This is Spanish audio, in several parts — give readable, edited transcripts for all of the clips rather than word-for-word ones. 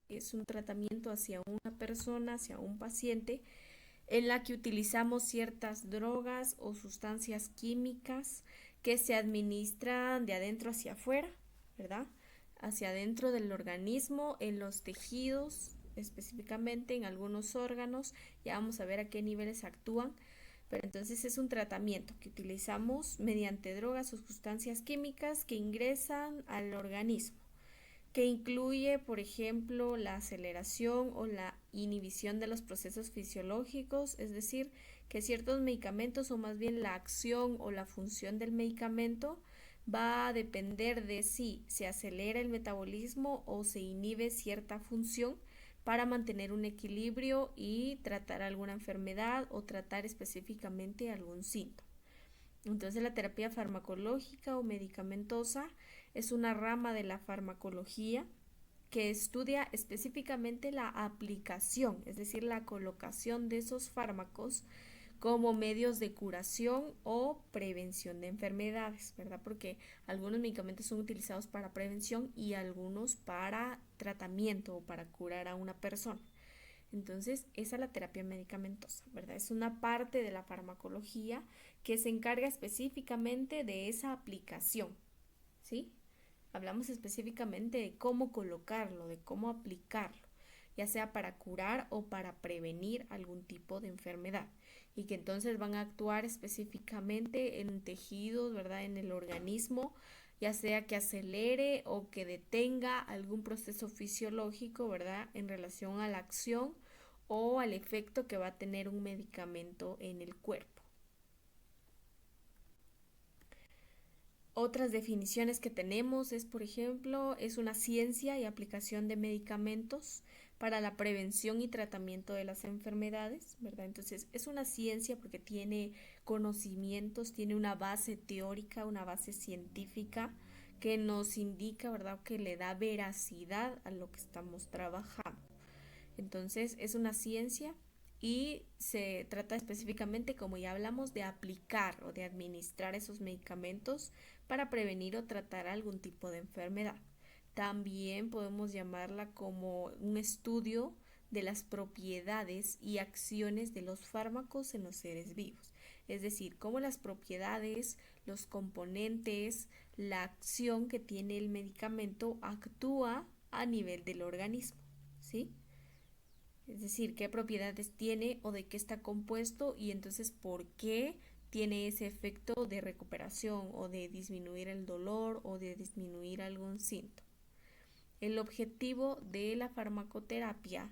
es un tratamiento hacia una persona, hacia un paciente, en la que utilizamos ciertas drogas o sustancias químicas que se administran de adentro hacia afuera, ¿verdad? Hacia adentro del organismo, en los tejidos, específicamente en algunos órganos. Ya vamos a ver a qué niveles actúan. Pero entonces es un tratamiento que utilizamos mediante drogas o sustancias químicas que ingresan al organismo, que incluye, por ejemplo, la aceleración o la inhibición de los procesos fisiológicos, es decir, que ciertos medicamentos, o más bien la acción o la función del medicamento, va a depender de si se acelera el metabolismo o se inhibe cierta función para mantener un equilibrio y tratar alguna enfermedad o tratar específicamente algún síntoma. Entonces la terapia farmacológica o medicamentosa es una rama de la farmacología que estudia específicamente la aplicación, es decir, la colocación de esos fármacos como medios de curación o prevención de enfermedades, ¿verdad? Porque algunos medicamentos son utilizados para prevención y algunos para tratamiento o para curar a una persona. Entonces, esa es la terapia medicamentosa, ¿verdad? Es una parte de la farmacología que se encarga específicamente de esa aplicación, ¿sí? Hablamos específicamente de cómo colocarlo, de cómo aplicarlo, ya sea para curar o para prevenir algún tipo de enfermedad, y que entonces van a actuar específicamente en tejidos, ¿verdad? En el organismo, ya sea que acelere o que detenga algún proceso fisiológico, ¿verdad? En relación a la acción o al efecto que va a tener un medicamento en el cuerpo. Otras definiciones que tenemos es, por ejemplo, es una ciencia y aplicación de medicamentos para la prevención y tratamiento de las enfermedades, ¿verdad? Entonces, es una ciencia porque tiene conocimientos, tiene una base teórica, una base científica que nos indica, ¿verdad?, que le da veracidad a lo que estamos trabajando. Entonces, es una ciencia y se trata específicamente, como ya hablamos, de aplicar o de administrar esos medicamentos para prevenir o tratar algún tipo de enfermedad. También podemos llamarla como un estudio de las propiedades y acciones de los fármacos en los seres vivos. Es decir, cómo las propiedades, los componentes, la acción que tiene el medicamento actúa a nivel del organismo, ¿sí? Es decir, qué propiedades tiene o de qué está compuesto, y entonces por qué tiene ese efecto de recuperación o de disminuir el dolor o de disminuir algún síntoma. El objetivo de la farmacoterapia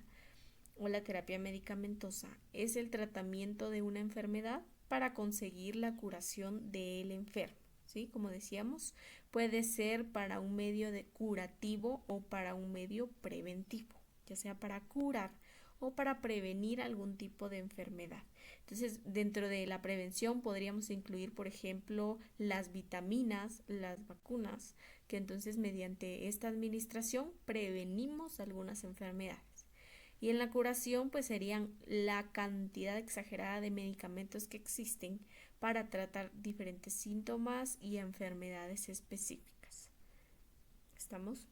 o la terapia medicamentosa es el tratamiento de una enfermedad para conseguir la curación del enfermo, ¿sí? Como decíamos, puede ser para un medio de curativo o para un medio preventivo, ya sea para curar o para prevenir algún tipo de enfermedad. Entonces, dentro de la prevención podríamos incluir, por ejemplo, las vitaminas, las vacunas, que entonces mediante esta administración prevenimos algunas enfermedades. Y en la curación, pues serían la cantidad exagerada de medicamentos que existen para tratar diferentes síntomas y enfermedades específicas. ¿Estamos?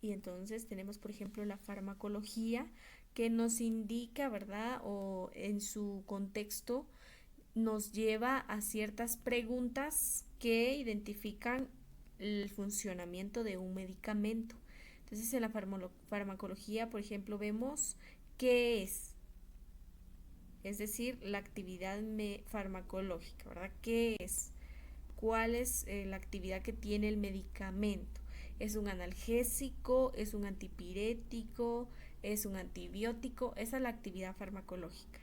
Y entonces tenemos, por ejemplo, la farmacología, que nos indica, ¿verdad? O en su contexto nos lleva a ciertas preguntas que identifican el funcionamiento de un medicamento. Entonces, en la farmacología, por ejemplo, vemos qué es decir, la actividad farmacológica, ¿verdad? ¿Qué es? ¿Cuál es la actividad que tiene el medicamento? ¿Es un analgésico? ¿Es un antipirético? ¿Es un antibiótico? Esa es la actividad farmacológica.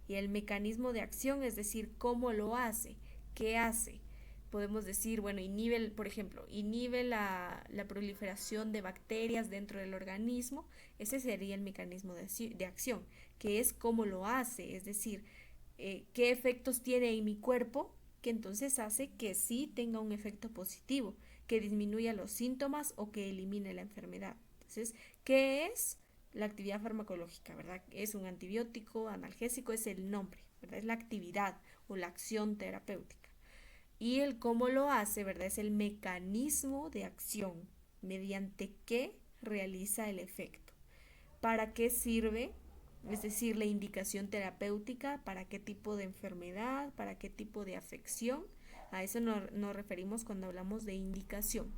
Y el mecanismo de acción, es decir, cómo lo hace, qué hace. Podemos decir, bueno, inhibe, por ejemplo, inhibe la proliferación de bacterias dentro del organismo. Ese sería el mecanismo de acción, que es cómo lo hace, es decir, qué efectos tiene en mi cuerpo, que entonces hace que sí tenga un efecto positivo, que disminuya los síntomas o que elimine la enfermedad. Entonces, ¿qué es la actividad farmacológica, verdad? Es un antibiótico, analgésico, es el nombre, ¿verdad? Es la actividad o la acción terapéutica. Y el cómo lo hace, ¿verdad? Es el mecanismo de acción. mediante qué realiza el efecto, para qué sirve, es decir, la indicación terapéutica, para qué tipo de enfermedad, para qué tipo de afección. A eso nos referimos cuando hablamos de indicación.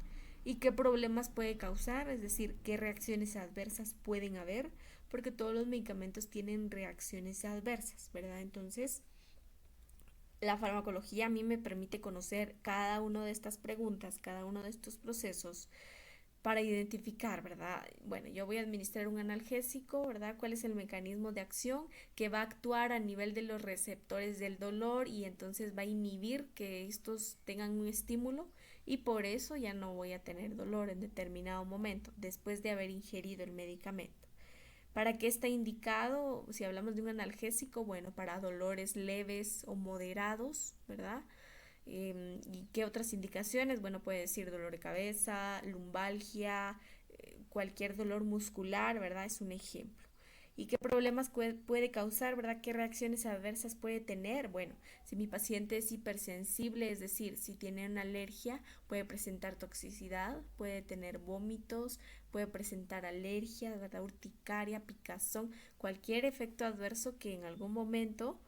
¿Y qué problemas puede causar? Es decir, qué reacciones adversas pueden haber, porque todos los medicamentos tienen reacciones adversas, ¿verdad? Entonces, la farmacología a mí me permite conocer cada una de estas preguntas, cada uno de estos procesos para identificar, ¿verdad? Bueno, yo voy a administrar un analgésico, ¿verdad? ¿Cuál es el mecanismo de acción que va a actuar a nivel de los receptores del dolor y entonces va a inhibir que estos tengan un estímulo y por eso ya no voy a tener dolor en determinado momento después de haber ingerido el medicamento? ¿Para qué está indicado? Si hablamos de un analgésico, bueno, para dolores leves o moderados, ¿verdad? ¿Y qué otras indicaciones? Bueno, puede decir dolor de cabeza, lumbalgia, cualquier dolor muscular, ¿verdad? Es un ejemplo. ¿Y qué problemas puede causar, verdad? ¿Qué reacciones adversas puede tener? Bueno, si mi paciente es hipersensible, es decir, si tiene una alergia, puede presentar toxicidad, puede tener vómitos, puede presentar alergia, ¿verdad? Urticaria, picazón, cualquier efecto adverso que en algún momento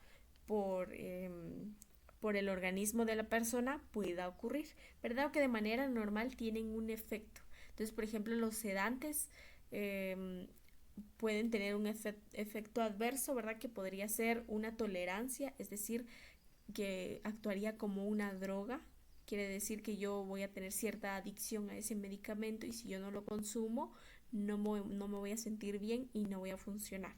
por el organismo de la persona pueda ocurrir, ¿verdad? O que de manera normal tienen un efecto. Entonces, por ejemplo, los sedantes eh, pueden tener un efecto adverso, ¿verdad? Que podría ser una tolerancia, es decir, que actuaría como una droga. Quiere decir que yo voy a tener cierta adicción a ese medicamento y si yo no lo consumo, no me voy a sentir bien y no voy a funcionar.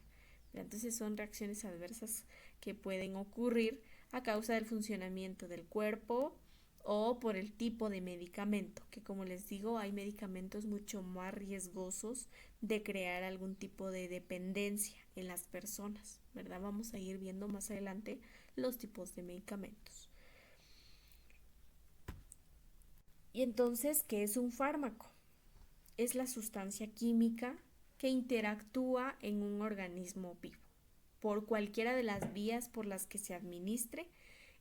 Entonces son reacciones adversas que pueden ocurrir a causa del funcionamiento del cuerpo o por el tipo de medicamento, que como les digo, hay medicamentos mucho más riesgosos de crear algún tipo de dependencia en las personas, ¿verdad? Vamos a ir viendo más adelante los tipos de medicamentos. Y entonces, ¿qué es un fármaco? Es la sustancia química que interactúa en un organismo vivo. Por cualquiera de las vías por las que se administre,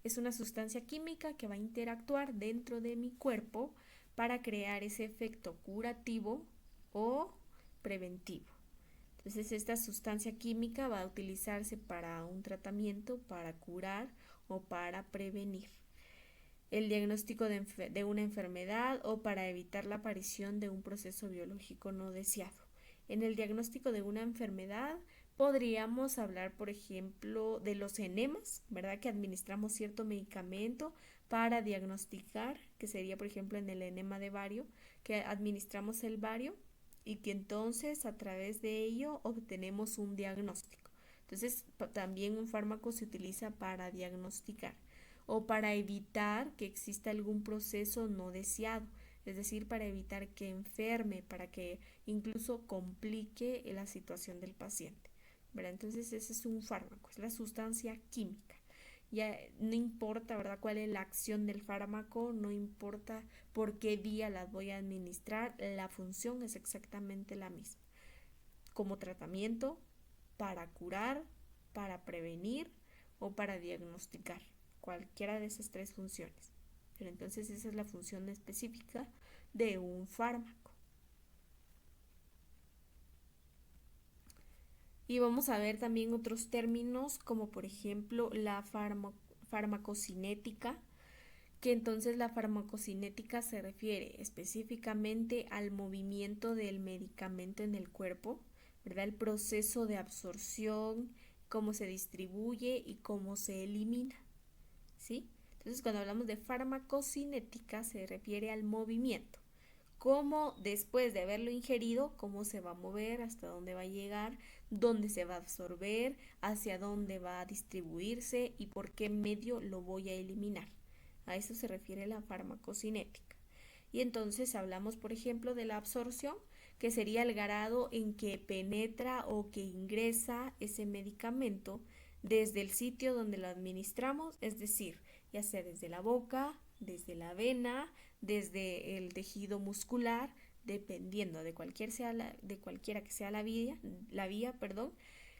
es una sustancia química que va a interactuar dentro de mi cuerpo para crear ese efecto curativo o preventivo. Entonces, esta sustancia química va a utilizarse para un tratamiento, para curar o para prevenir el diagnóstico de una enfermedad o para evitar la aparición de un proceso biológico no deseado. En el diagnóstico de una enfermedad podríamos hablar, por ejemplo, de los enemas, ¿verdad? Que administramos cierto medicamento para diagnosticar, que sería, por ejemplo, en el enema de bario, que administramos el bario y que entonces a través de ello obtenemos un diagnóstico. Entonces, también un fármaco se utiliza para diagnosticar o para evitar que exista algún proceso no deseado, es decir, para evitar que enferme, para que incluso complique la situación del paciente, ¿verdad? Entonces ese es un fármaco, es la sustancia química. Ya no importa, ¿verdad?, cuál es la acción del fármaco, no importa por qué día las voy a administrar, la función es exactamente la misma. Como tratamiento, para curar, para prevenir o para diagnosticar, cualquiera de esas tres funciones. Pero entonces esa es la función específica de un fármaco. Y vamos a ver también otros términos como por ejemplo la farmacocinética, que entonces la farmacocinética se refiere específicamente al movimiento del medicamento en el cuerpo, ¿verdad? El proceso de absorción, cómo se distribuye y cómo se elimina, ¿sí? Entonces, cuando hablamos de farmacocinética se refiere al movimiento, cómo después de haberlo ingerido, cómo se va a mover, hasta dónde va a llegar, dónde se va a absorber, hacia dónde va a distribuirse y por qué medio lo voy a eliminar. A eso se refiere la farmacocinética. Y entonces hablamos, por ejemplo, de la absorción, que sería el grado en que penetra o que ingresa ese medicamento desde el sitio donde lo administramos, es decir, ya sea desde la boca, desde la vena, desde el tejido muscular, dependiendo de cualquiera que sea la vía, perdón.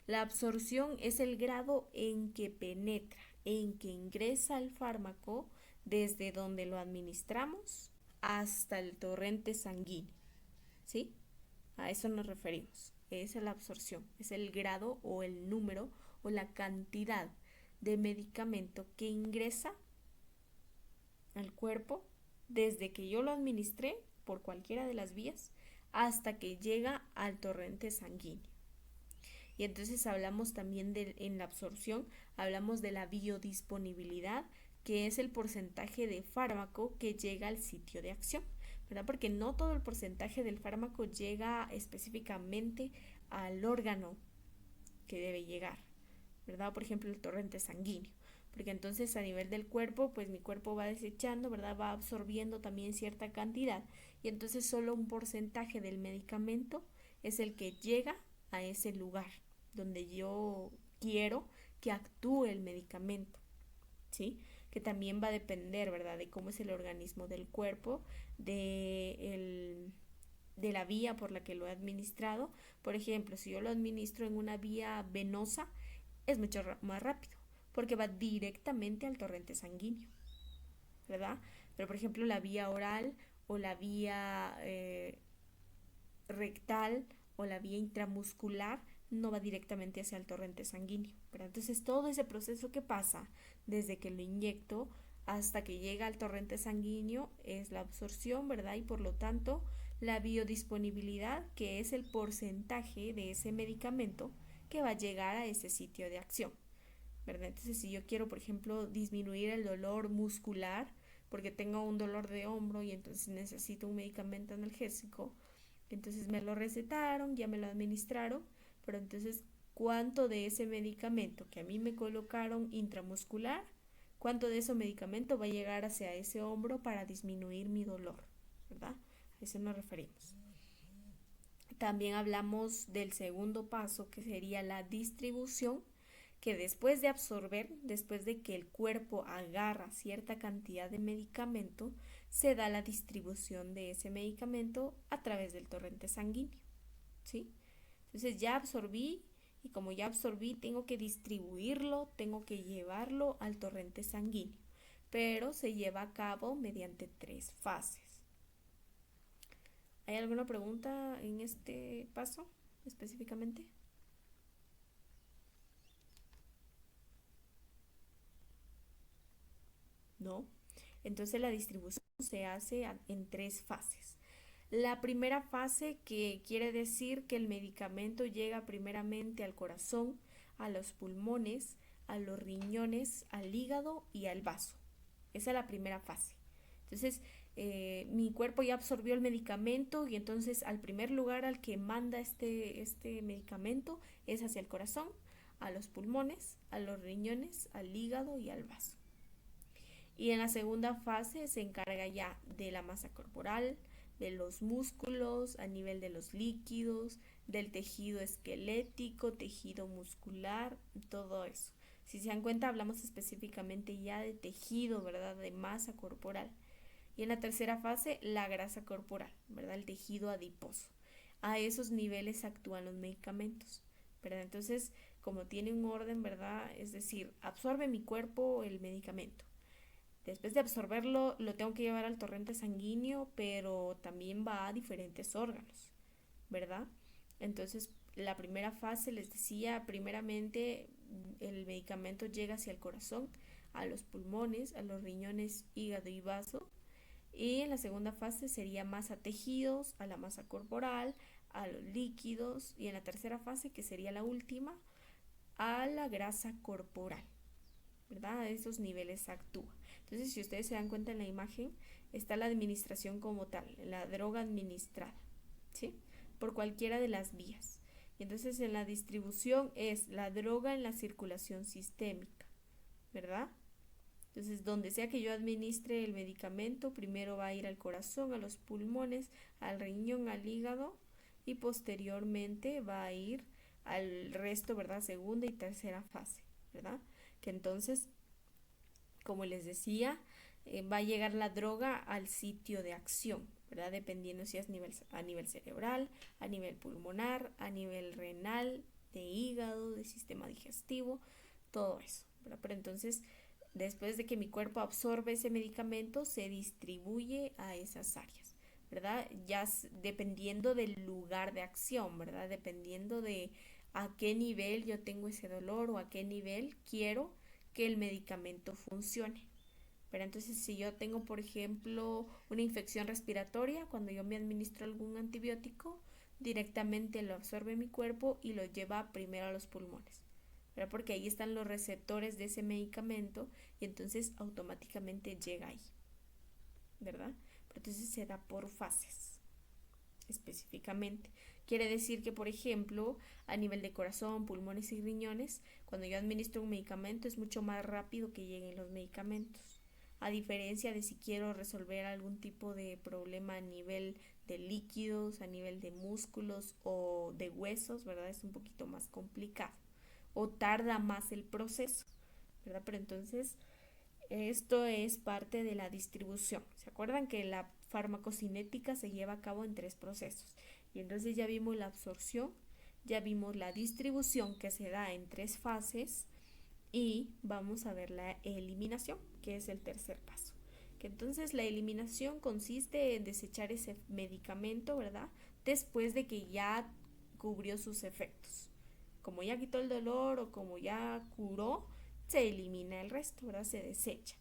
La absorción es el grado en que penetra, en que ingresa el fármaco desde donde lo administramos hasta el torrente sanguíneo. ¿sí? A eso nos referimos. Esa es la absorción, es el grado o el número o la cantidad de medicamento que ingresa al cuerpo desde que yo lo administré por cualquiera de las vías hasta que llega al torrente sanguíneo. Y entonces hablamos también en la absorción, hablamos de la biodisponibilidad, que es el porcentaje de fármaco que llega al sitio de acción, ¿verdad? Porque no todo el porcentaje del fármaco llega específicamente al órgano que debe llegar, ¿verdad? Por ejemplo, el torrente sanguíneo. Porque entonces a nivel del cuerpo, pues mi cuerpo va desechando, ¿verdad? Va absorbiendo también cierta cantidad. Y entonces solo un porcentaje del medicamento es el que llega a ese lugar donde yo quiero que actúe el medicamento, ¿sí? Que también va a depender, ¿verdad? De cómo es el organismo del cuerpo, de la vía por la que lo he administrado. Por ejemplo, si yo lo administro en una vía venosa, es mucho más rápido, porque va directamente al torrente sanguíneo, ¿verdad? Pero por ejemplo la vía oral o la vía rectal o la vía intramuscular no va directamente hacia el torrente sanguíneo, ¿verdad? Entonces todo ese proceso que pasa desde que lo inyecto hasta que llega al torrente sanguíneo es la absorción, ¿verdad? Y por lo tanto la biodisponibilidad, que es el porcentaje de ese medicamento que va a llegar a ese sitio de acción, ¿verdad? Entonces, si yo quiero, por ejemplo, disminuir el dolor muscular, porque tengo un dolor de hombro y entonces necesito un medicamento analgésico, entonces me lo recetaron, ya me lo administraron, pero entonces, ¿cuánto de ese medicamento que a mí me colocaron intramuscular, cuánto de ese medicamento va a llegar hacia ese hombro para disminuir mi dolor, ¿verdad? A eso nos referimos. También hablamos del segundo paso, que sería la distribución, que después de absorber, después de que el cuerpo agarra cierta cantidad de medicamento, se da la distribución de ese medicamento a través del torrente sanguíneo, ¿sí? Entonces ya absorbí y como ya absorbí, tengo que distribuirlo, tengo que llevarlo al torrente sanguíneo, pero se lleva a cabo mediante 3 fases. ¿Hay alguna pregunta en este paso específicamente? No. Entonces la distribución se hace en 3 fases. La primera fase, que quiere decir que el medicamento llega primeramente al corazón, a los pulmones, a los riñones, al hígado y al vaso. Esa es la primera fase. Entonces, mi cuerpo ya absorbió el medicamento y entonces al primer lugar al que manda este medicamento es hacia el corazón, a los pulmones, a los riñones, al hígado y al vaso. Y en la segunda fase se encarga ya de la masa corporal, de los músculos, a nivel de los líquidos, del tejido esquelético, tejido muscular, todo eso. Si se dan cuenta, hablamos específicamente ya de tejido, ¿verdad? De masa corporal. Y en la tercera fase, la grasa corporal, ¿verdad? El tejido adiposo. A esos niveles actúan los medicamentos, ¿verdad? Entonces, como tiene un orden, ¿verdad? Es decir, absorbe mi cuerpo el medicamento. Después de absorberlo, lo tengo que llevar al torrente sanguíneo, pero también va a diferentes órganos, ¿verdad? Entonces, la primera fase, les decía, primeramente el medicamento llega hacia el corazón, a los pulmones, a los riñones, hígado y vaso. Y en la segunda fase sería más a tejidos, a la masa corporal, a los líquidos. Y en la tercera fase, que sería la última, a la grasa corporal, ¿verdad? A esos niveles actúa. Entonces, si ustedes se dan cuenta en la imagen, está la administración como tal, la droga administrada, ¿sí? Por cualquiera de las vías. Y entonces en la distribución es la droga en la circulación sistémica, ¿verdad? Entonces, donde sea que yo administre el medicamento, primero va a ir al corazón, a los pulmones, al riñón, al hígado y posteriormente va a ir al resto, ¿verdad? Segunda y tercera fase, ¿verdad? Que entonces, como les decía, va a llegar la droga al sitio de acción, ¿verdad? Dependiendo si es a nivel cerebral, a nivel pulmonar, a nivel renal, de hígado, de sistema digestivo, todo eso, ¿verdad? Pero entonces, después de que mi cuerpo absorbe ese medicamento, se distribuye a esas áreas, ¿verdad? Dependiendo del lugar de acción, ¿verdad? Dependiendo de a qué nivel yo tengo ese dolor o a qué nivel quiero que el medicamento funcione. Pero entonces si yo tengo, por ejemplo, una infección respiratoria, cuando yo me administro algún antibiótico, directamente lo absorbe mi cuerpo y lo lleva primero a los pulmones, ¿verdad? Porque ahí están los receptores de ese medicamento y entonces automáticamente llega ahí, ¿verdad? Pero entonces se da por fases específicamente. Quiere decir que, por ejemplo, a nivel de corazón, pulmones y riñones, cuando yo administro un medicamento es mucho más rápido que lleguen los medicamentos. A diferencia de si quiero resolver algún tipo de problema a nivel de líquidos, a nivel de músculos o de huesos, ¿verdad? Es un poquito más complicado o tarda más el proceso, ¿verdad? Pero entonces esto es parte de la distribución. ¿Se acuerdan que la farmacocinética se lleva a cabo en 3 procesos? Y entonces ya vimos la absorción, ya vimos la distribución que se da en 3 fases y vamos a ver la eliminación, que es el tercer paso. Que entonces la eliminación consiste en desechar ese medicamento, ¿verdad? Después de que ya cubrió sus efectos. Como ya quitó el dolor o como ya curó, se elimina el resto, ¿verdad? Se desecha.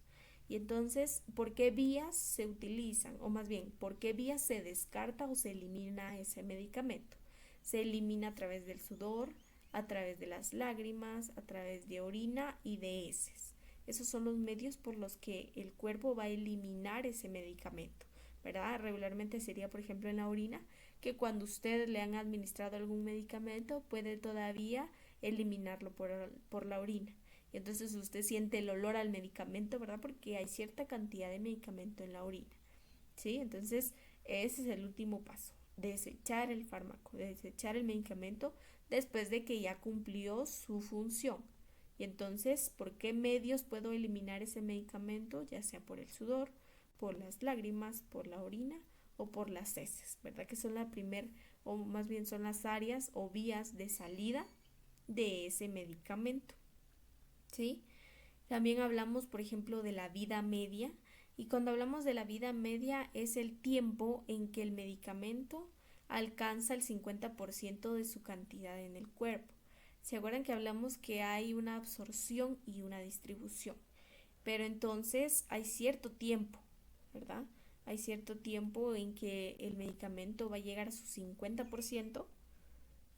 Y entonces, ¿por qué vías se utilizan? O más bien, ¿por qué vías se descarta o se elimina ese medicamento? Se elimina a través del sudor, a través de las lágrimas, a través de orina y de heces. Esos son los medios por los que el cuerpo va a eliminar ese medicamento, ¿verdad? Regularmente sería, por ejemplo, en la orina, que cuando usted le han administrado algún medicamento puede todavía eliminarlo por la orina. Y entonces usted siente el olor al medicamento, ¿verdad? Porque hay cierta cantidad de medicamento en la orina, ¿sí? Entonces ese es el último paso, desechar el fármaco, desechar el medicamento después de que ya cumplió su función. Y entonces, ¿por qué medios puedo eliminar ese medicamento? Ya sea por el sudor, por las lágrimas, por la orina o por las heces, ¿verdad? Que son o más bien son las áreas o vías de salida de ese medicamento, ¿sí? También hablamos, por ejemplo, de la vida media. Y cuando hablamos de la vida media es el tiempo en que el medicamento alcanza el 50% de su cantidad en el cuerpo. ¿Se acuerdan que hablamos que hay una absorción y una distribución? Pero entonces hay cierto tiempo, ¿verdad? Hay cierto tiempo en que el medicamento va a llegar a su 50%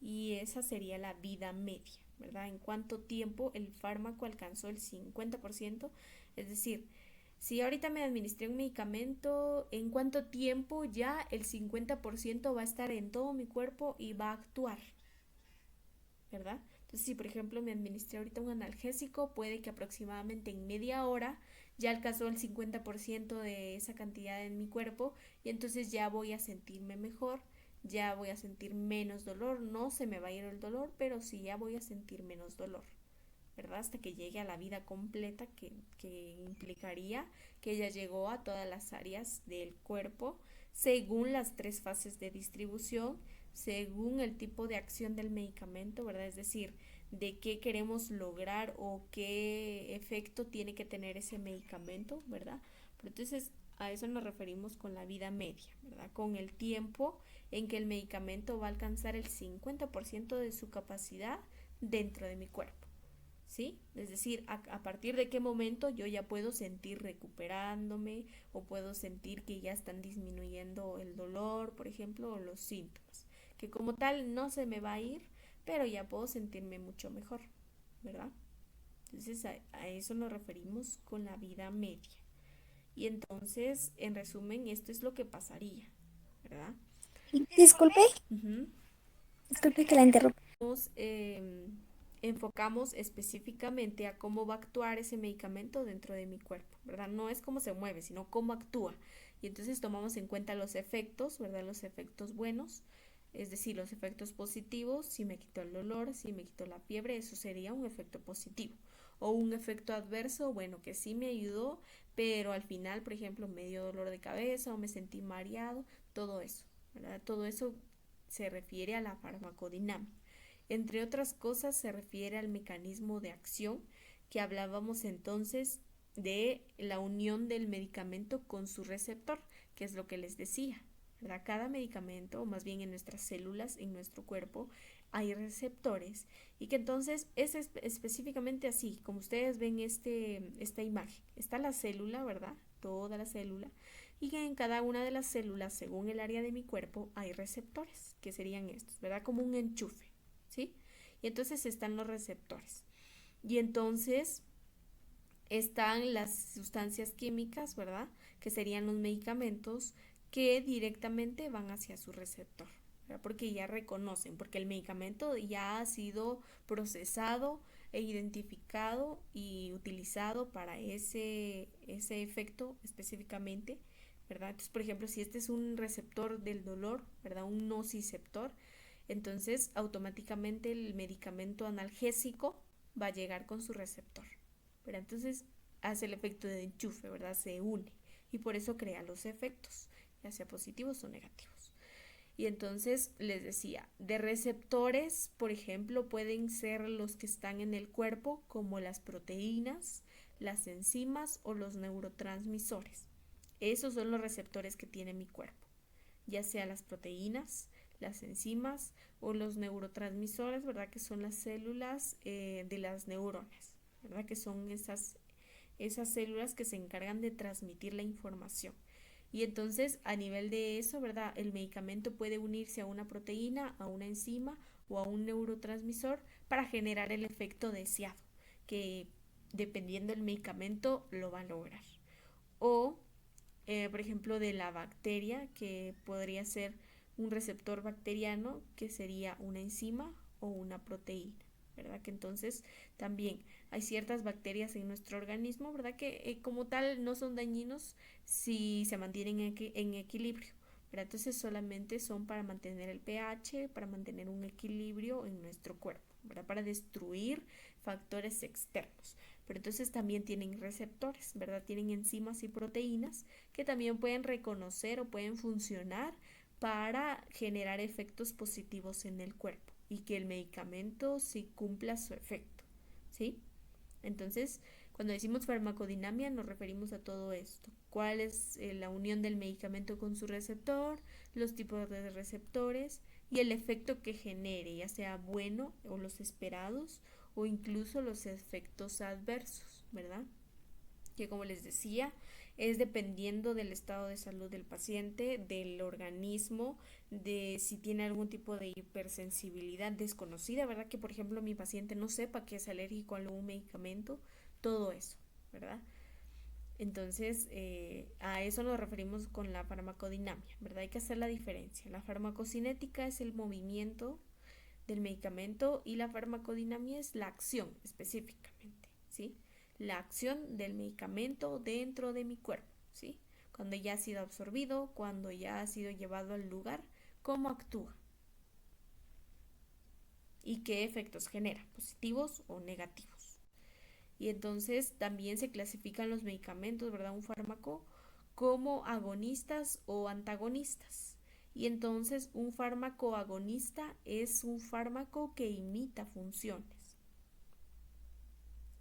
y esa sería la vida media, ¿verdad? En cuánto tiempo el fármaco alcanzó el 50%, es decir, si ahorita me administré un medicamento, ¿en cuánto tiempo ya el 50% va a estar en todo mi cuerpo y va a actuar? ¿Verdad? Entonces, si por ejemplo me administré ahorita un analgésico, puede que aproximadamente en media hora ya alcanzó el 50% de esa cantidad en mi cuerpo y entonces ya voy a sentirme mejor, ya voy a sentir menos dolor, no se me va a ir el dolor, pero sí ya voy a sentir menos dolor, ¿verdad? Hasta que llegue a la vida completa que implicaría que ya llegó a todas las áreas del cuerpo según las 3 fases de distribución, según el tipo de acción del medicamento, ¿verdad? Es decir, de qué queremos lograr o qué efecto tiene que tener ese medicamento, ¿verdad? Pero entonces a eso nos referimos con la vida media, ¿verdad? Con el tiempo en que el medicamento va a alcanzar el 50% de su capacidad dentro de mi cuerpo. ¿Sí? Es decir, a partir de qué momento yo ya puedo sentir recuperándome o puedo sentir que ya están disminuyendo el dolor, por ejemplo, o los síntomas, que como tal no se me va a ir, pero ya puedo sentirme mucho mejor, ¿verdad? Entonces a eso nos referimos con la vida media. Y entonces, en resumen, esto es lo que pasaría, ¿verdad? Disculpe, Ujú. disculpe que la interrumpa. Nos enfocamos específicamente a cómo va a actuar ese medicamento dentro de mi cuerpo, ¿verdad? No es cómo se mueve, sino cómo actúa. Y entonces tomamos en cuenta los efectos, ¿verdad? Los efectos buenos, es decir, los efectos positivos, si me quitó el dolor, si me quitó la fiebre, eso sería un efecto positivo. O un efecto adverso, bueno, que sí me ayudó, pero al final, por ejemplo, me dio dolor de cabeza o me sentí mareado, todo eso, ¿verdad? Todo eso se refiere a la farmacodinámica. Entre otras cosas, se refiere al mecanismo de acción que hablábamos entonces de la unión del medicamento con su receptor, que es lo que les decía. ¿verdad? Cada medicamento, o más bien en nuestras células, en nuestro cuerpo, hay receptores y que entonces es específicamente así, como ustedes ven esta imagen. Está la célula, ¿verdad? Toda la célula. Y que en cada una de las células, según el área de mi cuerpo, hay receptores, que serían estos, ¿verdad? Como un enchufe, ¿sí? Y entonces están los receptores. Y entonces están las sustancias químicas, ¿verdad? Que serían los medicamentos que directamente van hacia su receptor, ¿verdad? Porque ya reconocen, porque el medicamento ya ha sido procesado e identificado y utilizado para ese efecto específicamente, ¿verdad? Entonces, por ejemplo, si este es un receptor del dolor, ¿verdad? Un nociceptor, entonces automáticamente el medicamento analgésico va a llegar con su receptor. Pero entonces hace el efecto de enchufe, ¿verdad? Se une y por eso crea los efectos, ya sea positivos o negativos. Y entonces les decía, de receptores, por ejemplo, pueden ser los que están en el cuerpo, como las proteínas, las enzimas o los neurotransmisores. Esos son los receptores que tiene mi cuerpo, ya sea las proteínas, las enzimas o los neurotransmisores, ¿verdad? Que son las células de las neuronas, ¿verdad? Que son esas células que se encargan de transmitir la información. Y entonces, a nivel de eso, ¿verdad? El medicamento puede unirse a una proteína, a una enzima o a un neurotransmisor para generar el efecto deseado, que dependiendo del medicamento lo va a lograr. O, por ejemplo, de la bacteria, que podría ser un receptor bacteriano, que sería una enzima o una proteína, ¿verdad? Que entonces también hay ciertas bacterias en nuestro organismo, ¿verdad? Que como tal no son dañinos si se mantienen en equilibrio, ¿verdad? Entonces solamente son para mantener el pH, para mantener un equilibrio en nuestro cuerpo, ¿verdad? Para destruir factores externos. Pero entonces también tienen receptores, ¿verdad? Tienen enzimas y proteínas que también pueden reconocer o pueden funcionar para generar efectos positivos en el cuerpo y que el medicamento sí cumpla su efecto, ¿sí? Entonces, cuando decimos farmacodinamia nos referimos a todo esto. ¿Cuál es la unión del medicamento con su receptor, los tipos de receptores y el efecto que genere, ya sea bueno o los esperados o incluso los efectos adversos, ¿verdad? Que como les decía, es dependiendo del estado de salud del paciente, del organismo, de si tiene algún tipo de hipersensibilidad desconocida, ¿verdad? Que por ejemplo mi paciente no sepa que es alérgico a algún medicamento, todo eso, ¿verdad? Entonces, a eso nos referimos con la farmacodinamia, ¿verdad? Hay que hacer la diferencia. La farmacocinética es el movimiento del medicamento y la farmacodinamia es la acción específicamente, ¿sí? La acción del medicamento dentro de mi cuerpo, ¿sí? Cuando ya ha sido absorbido, cuando ya ha sido llevado al lugar, cómo actúa y qué efectos genera, positivos o negativos. Y entonces también se clasifican los medicamentos, ¿verdad? Un fármaco como agonistas o antagonistas. Y entonces un fármaco agonista es un fármaco que imita funciones.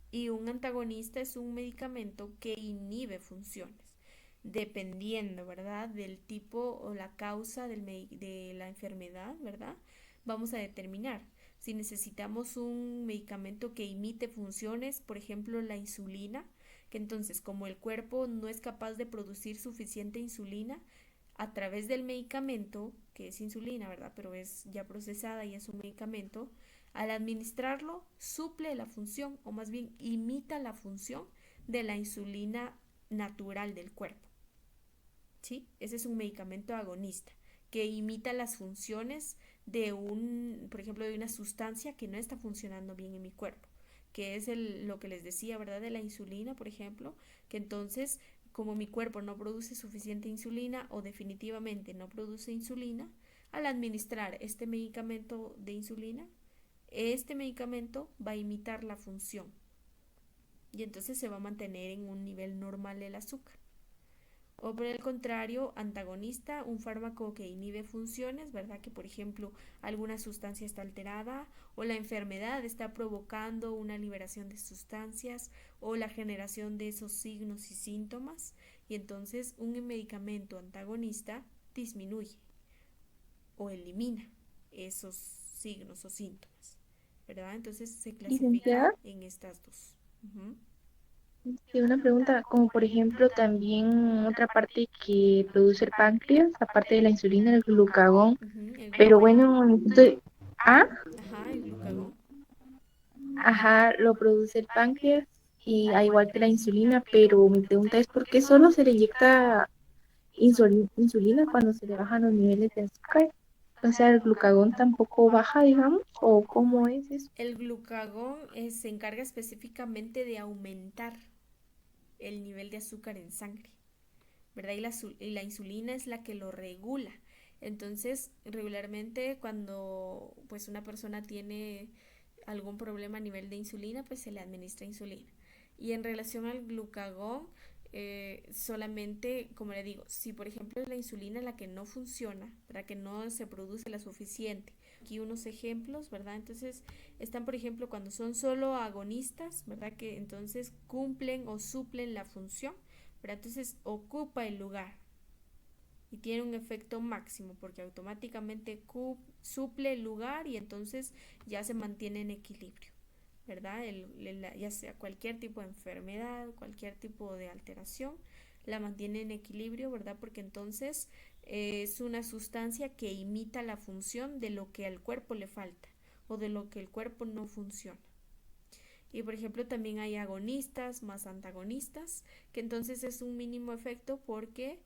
Y un antagonista es un medicamento que inhibe funciones, dependiendo, ¿verdad? Del tipo o la causa de la enfermedad, ¿verdad? Vamos a determinar si necesitamos un medicamento que imite funciones, por ejemplo, la insulina, que entonces como el cuerpo no es capaz de producir suficiente insulina, a través del medicamento, que es insulina, ¿verdad? Pero es ya procesada y es un medicamento, al administrarlo suple la función o más bien imita la función de la insulina natural del cuerpo, ¿sí? Ese es un medicamento agonista que imita las funciones de por ejemplo, de una sustancia que no está funcionando bien en mi cuerpo, que es lo que les decía, ¿verdad? De la insulina, por ejemplo, que entonces como mi cuerpo no produce suficiente insulina o definitivamente no produce insulina, al administrar este medicamento de insulina, este medicamento va a imitar la función y entonces se va a mantener en un nivel normal el azúcar. O por el contrario, antagonista, un fármaco que inhibe funciones, ¿verdad? Que por ejemplo alguna sustancia está alterada o la enfermedad está provocando una liberación de sustancias o la generación de esos signos y síntomas. Y entonces un medicamento antagonista disminuye o elimina esos signos o síntomas, ¿verdad? Entonces se clasifica Licenciada, en estas dos. Ujú. sí, una pregunta, como por ejemplo también otra parte que produce el páncreas, aparte de la insulina, el glucagón, Ujú, el pero glucagón. bueno, ah, Ajá, el glucagón. ajá, lo produce el páncreas y al igual que la insulina, pero mi pregunta es ¿por qué solo se le inyecta insulina cuando se le bajan los niveles de azúcar? O sea, el glucagón tampoco baja, digamos, ¿o cómo es eso? El glucagón se encarga específicamente de aumentar el nivel de azúcar en sangre, ¿verdad? Y la insulina es la que lo regula. Entonces, regularmente cuando pues una persona tiene algún problema a nivel de insulina, pues se le administra insulina. Y en relación al glucagón, solamente, como le digo, si por ejemplo es la insulina la que no funciona, para que no se produce la suficiente. Aquí unos ejemplos, ¿verdad? Entonces están, por ejemplo, cuando son solo agonistas, ¿verdad? Que entonces cumplen o suplen la función, ¿verdad? Entonces ocupa el lugar y tiene un efecto máximo porque automáticamente suple el lugar y entonces ya se mantiene en equilibrio, ¿verdad? Ya sea cualquier tipo de enfermedad, cualquier tipo de alteración, la mantiene en equilibrio, ¿verdad? Porque entonces es una sustancia que imita la función de lo que al cuerpo le falta o de lo que el cuerpo no funciona. Y por ejemplo también hay agonistas más antagonistas, que entonces es un mínimo efecto porque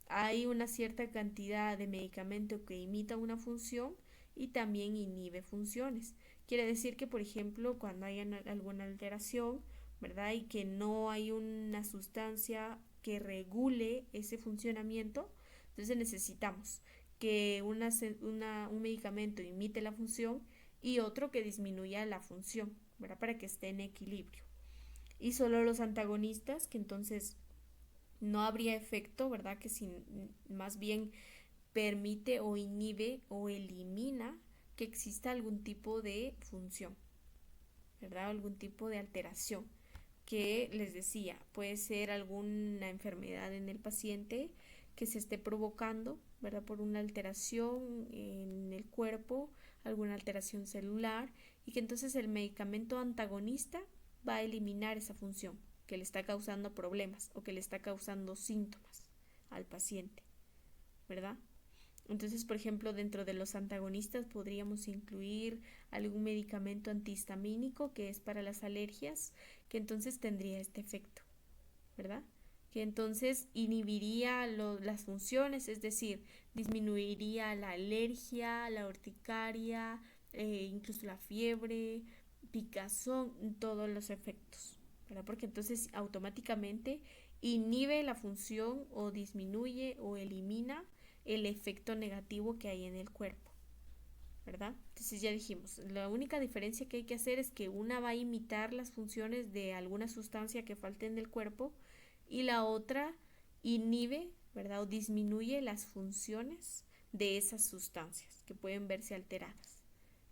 hay una cierta cantidad de medicamento que imita una función y también inhibe funciones. Quiere decir que, por ejemplo, cuando hay alguna alteración, ¿verdad? Y que no hay una sustancia que regule ese funcionamiento, entonces necesitamos que un medicamento imite la función y otro que disminuya la función, ¿verdad? Para que esté en equilibrio. Y solo los antagonistas, que entonces no habría efecto, ¿verdad? Que más bien permite o inhibe o elimina que exista algún tipo de función, ¿verdad? Algún tipo de alteración que les decía, puede ser alguna enfermedad en el paciente que se esté provocando, ¿verdad? Por una alteración en el cuerpo, alguna alteración celular y que entonces el medicamento antagonista va a eliminar esa función que le está causando problemas o que le está causando síntomas al paciente, ¿verdad? Entonces, por ejemplo, dentro de los antagonistas podríamos incluir algún medicamento antihistamínico que es para las alergias, que entonces tendría este efecto, ¿verdad? Que entonces inhibiría las funciones, es decir, disminuiría la alergia, la urticaria, incluso la fiebre, picazón, todos los efectos, ¿verdad? Porque entonces automáticamente inhibe la función o disminuye o elimina el efecto negativo que hay en el cuerpo, ¿verdad? Entonces ya dijimos, la única diferencia que hay que hacer es que una va a imitar las funciones de alguna sustancia que falte en el cuerpo y la otra inhibe, ¿verdad? O disminuye las funciones de esas sustancias que pueden verse alteradas,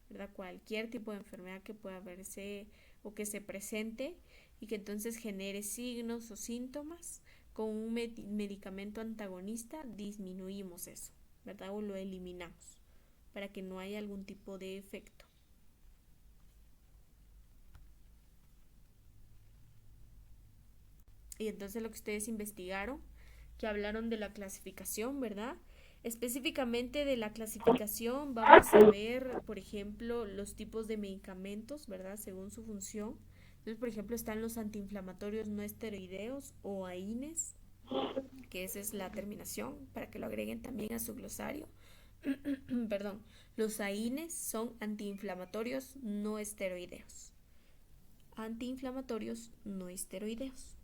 ¿verdad? Cualquier tipo de enfermedad que pueda verse o que se presente y que entonces genere signos o síntomas, con un medicamento antagonista disminuimos eso, ¿verdad? O lo eliminamos para que no haya algún tipo de efecto. Y entonces lo que ustedes investigaron, que hablaron de la clasificación, ¿verdad? Específicamente de la clasificación vamos a ver, por ejemplo, los tipos de medicamentos, ¿verdad? Según su función. Entonces, por ejemplo, están los antiinflamatorios no esteroideos o AINES, que esa es la terminación, para que lo agreguen también a su glosario. Perdón, los AINES son antiinflamatorios no esteroideos. Antiinflamatorios no esteroideos.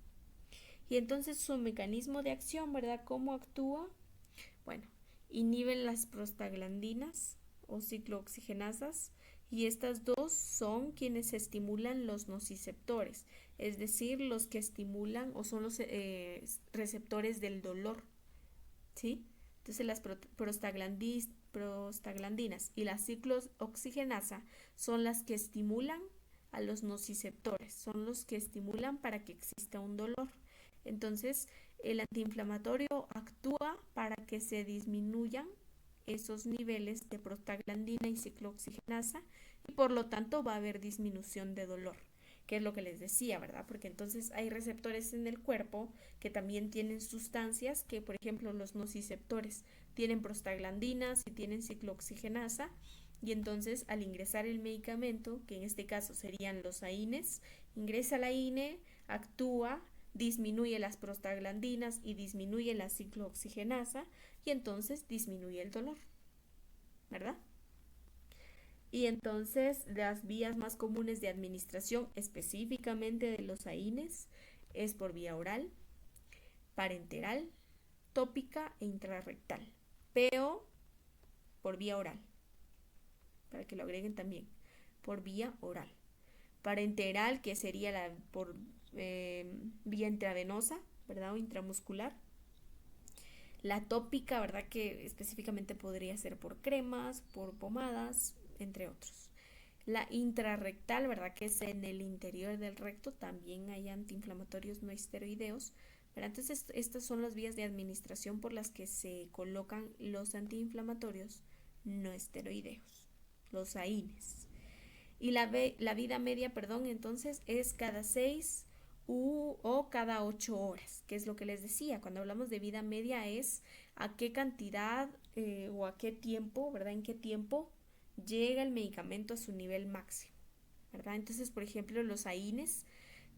Y entonces su mecanismo de acción, ¿verdad? ¿Cómo actúa? Bueno, inhiben las prostaglandinas o ciclooxigenasas y estas dos son quienes estimulan los nociceptores, es decir, los que estimulan o son los receptores del dolor, ¿sí? Entonces las prostaglandinas y la ciclooxigenasa son las que estimulan a los nociceptores, son los que estimulan para que exista un dolor. Entonces, el antiinflamatorio actúa para que se disminuyan esos niveles de prostaglandina y ciclooxigenasa y por lo tanto va a haber disminución de dolor, que es lo que les decía, ¿verdad? Porque entonces hay receptores en el cuerpo que también tienen sustancias que, por ejemplo, los nociceptores tienen prostaglandinas y tienen ciclooxigenasa y entonces al ingresar el medicamento, que en este caso serían los AINES, ingresa la INE, actúa, disminuye las prostaglandinas y disminuye la ciclooxigenasa y entonces disminuye el dolor, ¿verdad? Y entonces las vías más comunes de administración específicamente de los AINES es por vía oral, parenteral, tópica e intrarrectal. PO por vía oral, para que lo agreguen también, por vía oral. Parenteral, que sería por vía intravenosa, ¿verdad? O intramuscular. La tópica, ¿verdad? Que específicamente podría ser por cremas, por pomadas, entre otros. La intrarrectal, ¿verdad? Que es en el interior del recto, también hay antiinflamatorios no esteroideos. ¿Verdad? Entonces, estas son las vías de administración por las que se colocan los antiinflamatorios no esteroideos, los AINES. Y la vida media, perdón, entonces es cada 6 o cada 8 horas, que es lo que les decía. Cuando hablamos de vida media es a qué cantidad o a qué tiempo, ¿verdad? En qué tiempo llega el medicamento a su nivel máximo, ¿verdad? Entonces, por ejemplo, los AINES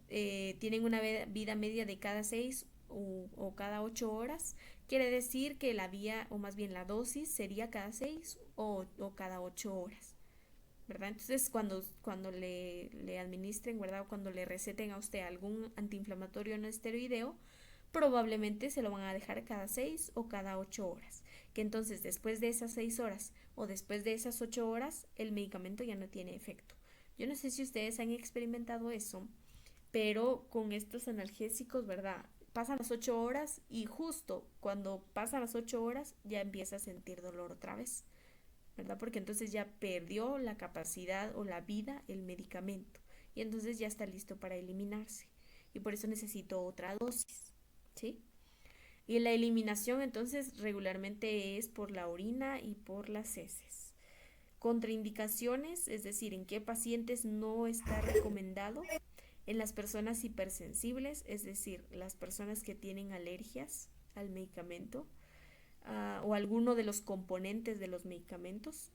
tienen una vida media de cada 6 o cada 8 horas. Quiere decir que la vía, o más bien la dosis, sería cada 6 o cada 8 horas. ¿Verdad? Entonces, cuando le administren, ¿verdad? O cuando le receten a usted algún antiinflamatorio no esteroideo, probablemente se lo van a dejar cada 6 o cada 8 horas. Que entonces, después de esas 6 horas o después de esas 8 horas, el medicamento ya no tiene efecto. Yo no sé si ustedes han experimentado eso, pero con estos analgésicos, ¿verdad? Pasan las 8 horas y justo cuando pasan las 8 horas ya empieza a sentir dolor otra vez. ¿Verdad? Porque entonces ya perdió la capacidad o la vida el medicamento y entonces ya está listo para eliminarse y por eso necesito otra dosis, ¿sí? Y la eliminación entonces regularmente es por la orina y por las heces. Contraindicaciones, es decir, en qué pacientes no está recomendado. En las personas hipersensibles, es decir, las personas que tienen alergias al medicamento, o alguno de los componentes de los medicamentos.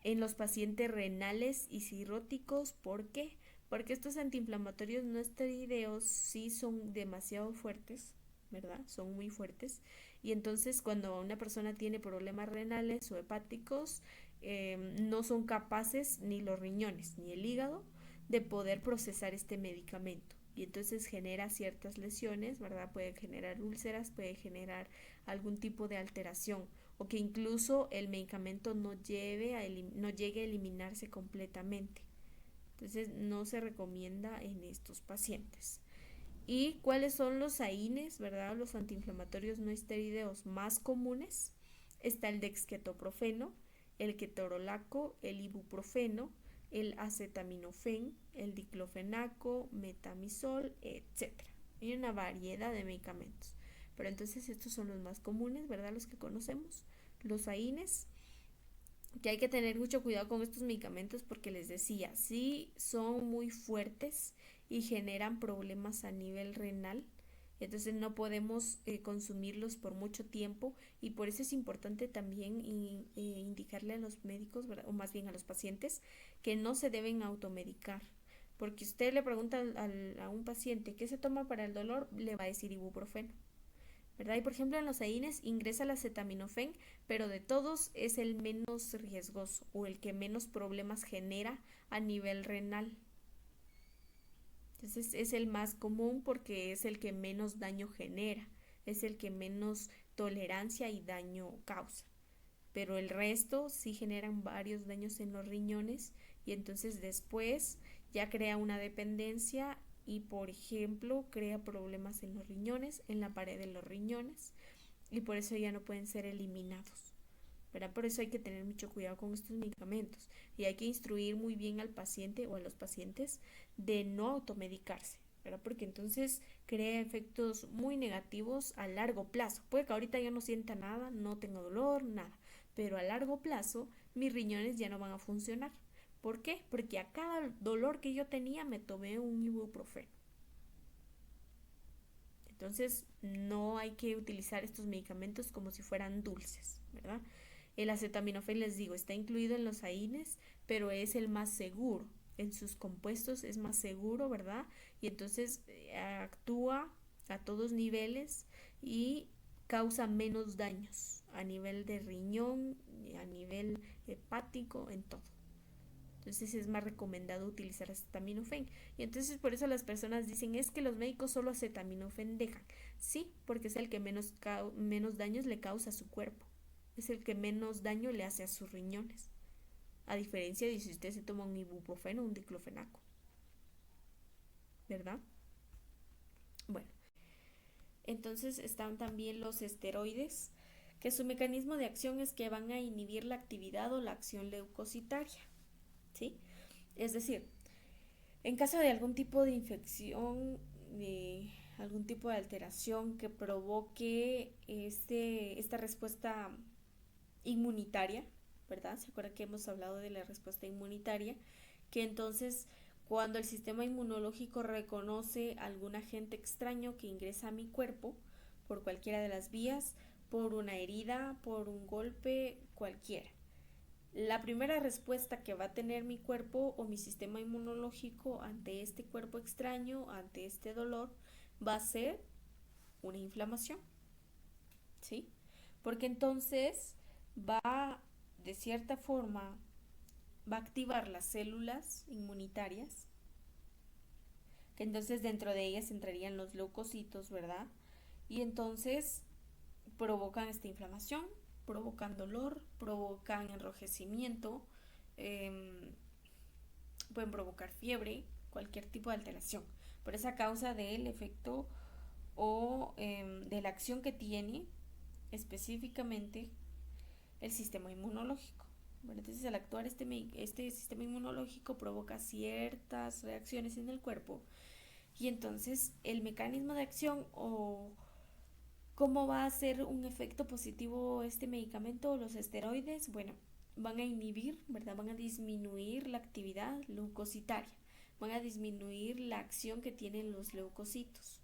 En los pacientes renales y cirróticos, ¿por qué? Porque estos antiinflamatorios no esteroideos sí son demasiado fuertes, ¿verdad? Son muy fuertes. Y entonces cuando una persona tiene problemas renales o hepáticos, no son capaces ni los riñones ni el hígado de poder procesar este medicamento. Y entonces genera ciertas lesiones, ¿verdad? Puede generar úlceras, puede generar algún tipo de alteración o que incluso el medicamento no llegue a eliminarse completamente. Entonces no se recomienda en estos pacientes. ¿Y cuáles son los AINES, verdad? Los antiinflamatorios no esteroideos más comunes. Está el dexketoprofeno, el ketorolaco, el ibuprofeno, el acetaminofén, el diclofenaco, metamizol, etcétera. Hay una variedad de medicamentos. Pero entonces estos son los más comunes, ¿verdad? Los que conocemos. Los AINES, que hay que tener mucho cuidado con estos medicamentos porque les decía, sí son muy fuertes y generan problemas a nivel renal. Entonces no podemos consumirlos por mucho tiempo y por eso es importante también indicarle a los médicos, ¿verdad? O más bien a los pacientes, que no se deben automedicar. Porque usted le pregunta a un paciente qué se toma para el dolor, le va a decir ibuprofeno, ¿verdad? Y por ejemplo en los AINES ingresa el acetaminofén, pero de todos es el menos riesgoso o el que menos problemas genera a nivel renal. Entonces es el más común porque es el que menos daño genera, es el que menos tolerancia y daño causa. Pero el resto sí generan varios daños en los riñones y entonces después ya crea una dependencia y por ejemplo crea problemas en los riñones, en la pared de los riñones y por eso ya no pueden ser eliminados. ¿Verdad? Por eso hay que tener mucho cuidado con estos medicamentos y hay que instruir muy bien al paciente o a los pacientes de no automedicarse, ¿verdad? Porque entonces crea efectos muy negativos a largo plazo. Puede que ahorita yo no sienta nada, no tenga dolor, nada, pero a largo plazo mis riñones ya no van a funcionar. ¿Por qué? Porque a cada dolor que yo tenía me tomé un ibuprofeno. Entonces no hay que utilizar estos medicamentos como si fueran dulces, ¿verdad? El acetaminofén, les digo, está incluido en los AINES, pero es el más seguro. En sus compuestos es más seguro, ¿verdad? Y entonces actúa a todos niveles y causa menos daños a nivel de riñón, a nivel hepático, en todo. Entonces es más recomendado utilizar acetaminofén. Y entonces por eso las personas dicen, es que los médicos solo acetaminofén dejan. Sí, porque es el que menos daños le causa a su cuerpo. Es el que menos daño le hace a sus riñones. A diferencia de si usted se toma un ibuprofeno o un diclofenaco. ¿Verdad? Bueno, entonces están también los esteroides, que su mecanismo de acción es que van a inhibir la actividad o la acción leucocitaria. ¿Sí? Es decir, en caso de algún tipo de infección, de algún tipo de alteración que provoque esta respuesta inmunitaria, ¿verdad? ¿Se acuerda que hemos hablado de la respuesta inmunitaria? Que entonces cuando el sistema inmunológico reconoce algún agente extraño que ingresa a mi cuerpo por cualquiera de las vías, por una herida, por un golpe, cualquiera. La primera respuesta que va a tener mi cuerpo o mi sistema inmunológico ante este cuerpo extraño, ante este dolor, va a ser una inflamación, ¿sí? Porque entonces va, de cierta forma, va a activar las células inmunitarias, que entonces dentro de ellas entrarían los leucocitos, ¿verdad? Y entonces provocan esta inflamación, provocan dolor, provocan enrojecimiento, eh, pueden provocar fiebre, cualquier tipo de alteración, por esa causa del efecto o de la acción que tiene específicamente el sistema inmunológico. Bueno, entonces al actuar este sistema inmunológico provoca ciertas reacciones en el cuerpo y entonces el mecanismo de acción o cómo va a ser un efecto positivo este medicamento o los esteroides, bueno, van a inhibir, ¿verdad? Van a disminuir la actividad leucocitaria, van a disminuir la acción que tienen los leucocitos.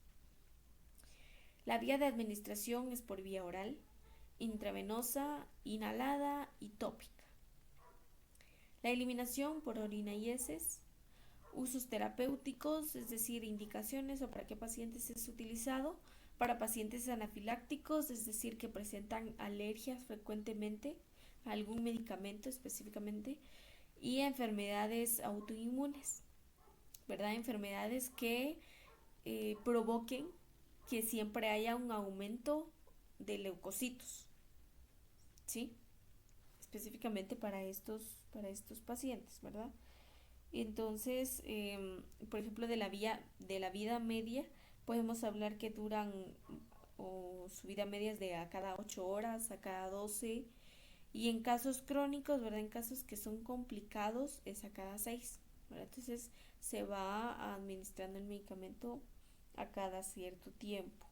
La vía de administración es por vía oral, intravenosa, inhalada y tópica. La eliminación por orina y heces. Usos terapéuticos, es decir, indicaciones o para qué pacientes es utilizado. Para pacientes anafilácticos, es decir, que presentan alergias frecuentemente a algún medicamento específicamente. Y enfermedades autoinmunes, ¿verdad? Enfermedades que provoquen que siempre haya un aumento de leucocitos, ¿sí? Específicamente para estos pacientes, ¿verdad? Entonces, por ejemplo, de la vida media, podemos hablar que duran o su vida media es de a cada 8 horas, a cada 12, y en casos crónicos, ¿verdad? En casos que son complicados, es a cada 6, ¿verdad? Entonces, se va administrando el medicamento a cada cierto tiempo.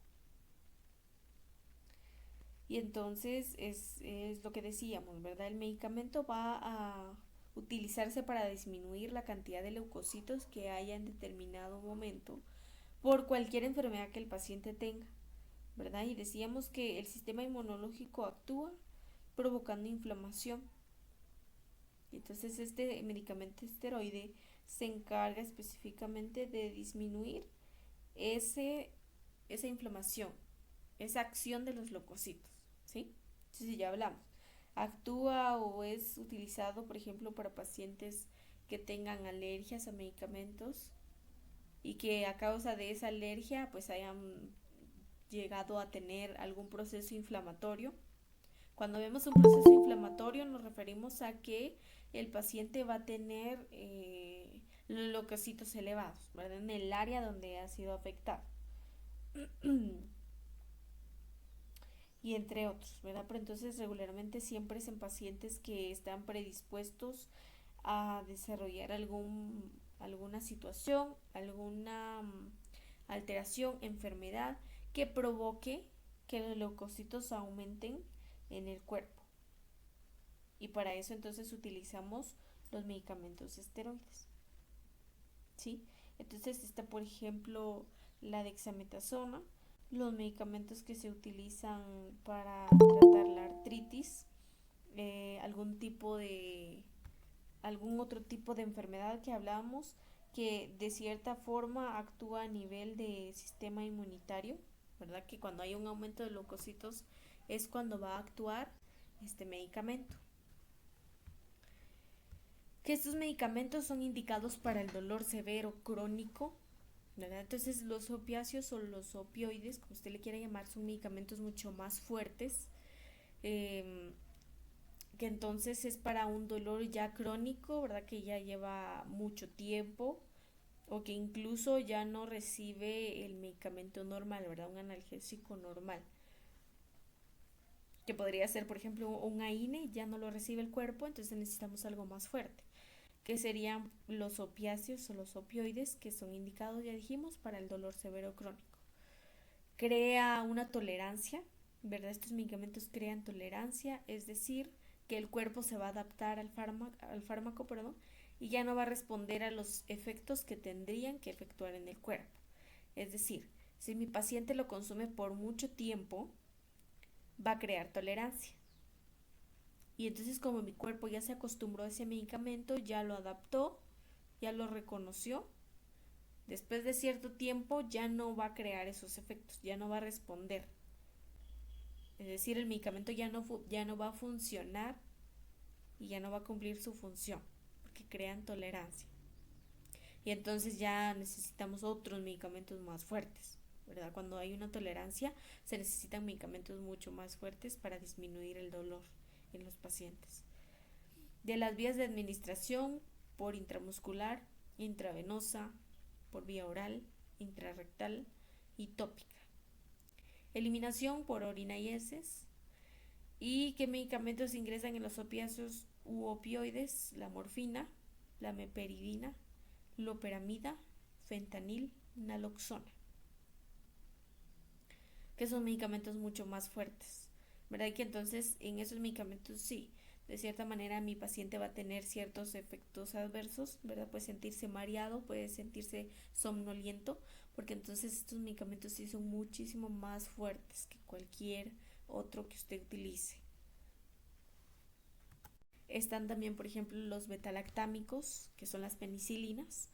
Y entonces es lo que decíamos, ¿verdad? El medicamento va a utilizarse para disminuir la cantidad de leucocitos que haya en determinado momento por cualquier enfermedad que el paciente tenga, ¿verdad? Y decíamos que el sistema inmunológico actúa provocando inflamación. Entonces este medicamento esteroide se encarga específicamente de disminuir esa inflamación, esa acción de los leucocitos, ¿sí? Entonces ya hablamos. Actúa o es utilizado, por ejemplo, para pacientes que tengan alergias a medicamentos y que a causa de esa alergia pues hayan llegado a tener algún proceso inflamatorio. Cuando vemos un proceso inflamatorio nos referimos a que el paciente va a tener leucocitos elevados, ¿verdad? En el área donde ha sido afectado. Y entre otros, ¿verdad? Pero entonces regularmente siempre es en pacientes que están predispuestos a desarrollar alguna situación, alguna alteración, enfermedad que provoque que los leucocitos aumenten en el cuerpo. Y para eso entonces utilizamos los medicamentos esteroides. ¿Sí? Entonces está, por ejemplo, la dexametasona, los medicamentos que se utilizan para tratar la artritis, algún otro tipo de enfermedad que hablábamos, que de cierta forma actúa a nivel de sistema inmunitario, ¿verdad? Que cuando hay un aumento de leucocitos es cuando va a actuar este medicamento. Que estos medicamentos son indicados para el dolor severo crónico, ¿verdad? Entonces los opiáceos o los opioides, como usted le quiera llamar, son medicamentos mucho más fuertes, que entonces es para un dolor ya crónico, ¿verdad? Que ya lleva mucho tiempo o que incluso ya no recibe el medicamento normal, ¿verdad? Un analgésico normal. Que podría ser, por ejemplo, un AINE, ya no lo recibe el cuerpo, entonces necesitamos algo más fuerte, que serían los opiáceos o los opioides, que son indicados, ya dijimos, para el dolor severo crónico. Crea una tolerancia, ¿verdad? Estos medicamentos crean tolerancia, es decir, que el cuerpo se va a adaptar al fármaco, y ya no va a responder a los efectos que tendrían que efectuar en el cuerpo. Es decir, si mi paciente lo consume por mucho tiempo, va a crear tolerancia. Y entonces como mi cuerpo ya se acostumbró a ese medicamento, ya lo adaptó, ya lo reconoció, después de cierto tiempo ya no va a crear esos efectos, ya no va a responder. Es decir, el medicamento ya no va a funcionar y ya no va a cumplir su función, porque crean tolerancia. Y entonces ya necesitamos otros medicamentos más fuertes, ¿verdad? Cuando hay una tolerancia, se necesitan medicamentos mucho más fuertes para disminuir el dolor en los pacientes. De las vías de administración, por intramuscular, intravenosa, por vía oral, intrarrectal y tópica. Eliminación por orina y heces. ¿Y qué medicamentos ingresan en los opiáceos u opioides? La morfina, la meperidina, loperamida, fentanil, naloxona, que son medicamentos mucho más fuertes, ¿verdad? Y que entonces en esos medicamentos sí, de cierta manera mi paciente va a tener ciertos efectos adversos, ¿verdad? Puede sentirse mareado, puede sentirse somnoliento, porque entonces estos medicamentos sí son muchísimo más fuertes que cualquier otro que usted utilice. Están también, por ejemplo, los betalactámicos, que son las penicilinas,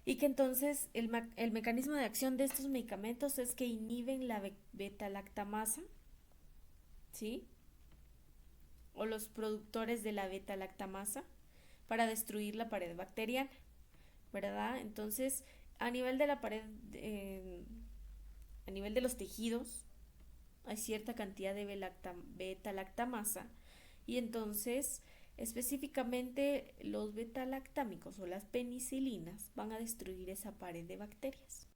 y que entonces el mecanismo de acción de estos medicamentos es que inhiben la beta-lactamasa, ¿sí? O los productores de la beta-lactamasa para destruir la pared bacteriana, ¿verdad? Entonces, a nivel de la pared, a nivel de los tejidos, hay cierta cantidad de beta-lactamasa y entonces específicamente los beta-lactámicos o las penicilinas van a destruir esa pared de bacterias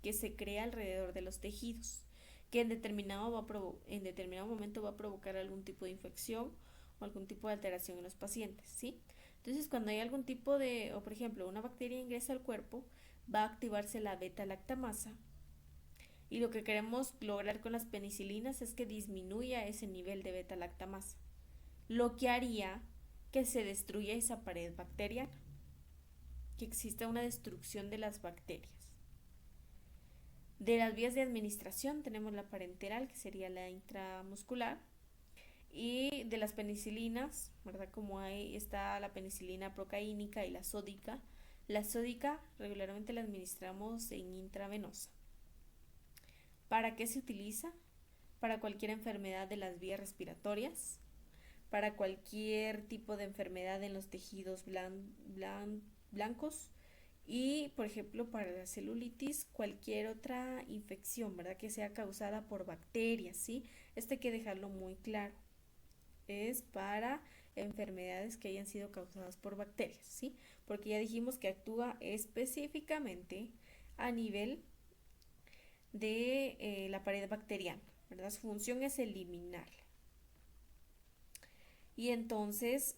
que se crea alrededor de los tejidos, que en determinado momento va a provocar algún tipo de infección o algún tipo de alteración en los pacientes, ¿sí? Entonces, cuando hay algún tipo o por ejemplo, una bacteria ingresa al cuerpo, va a activarse la beta-lactamasa. Y lo que queremos lograr con las penicilinas es que disminuya ese nivel de beta-lactamasa, lo que haría que se destruya esa pared bacteriana, que exista una destrucción de las bacterias. De las vías de administración tenemos la parenteral, que sería la intramuscular, y de las penicilinas, ¿verdad? Como está la penicilina procaínica y la sódica. La sódica regularmente la administramos en intravenosa. ¿Para qué se utiliza? Para cualquier enfermedad de las vías respiratorias, para cualquier tipo de enfermedad en los tejidos blancos y, por ejemplo, para la celulitis, cualquier otra infección, ¿verdad? Que sea causada por bacterias, ¿sí? Esto hay que dejarlo muy claro. Es para enfermedades que hayan sido causadas por bacterias, ¿sí? Porque ya dijimos que actúa específicamente a nivel de la pared bacteriana, ¿verdad? Su función es eliminarla. Y entonces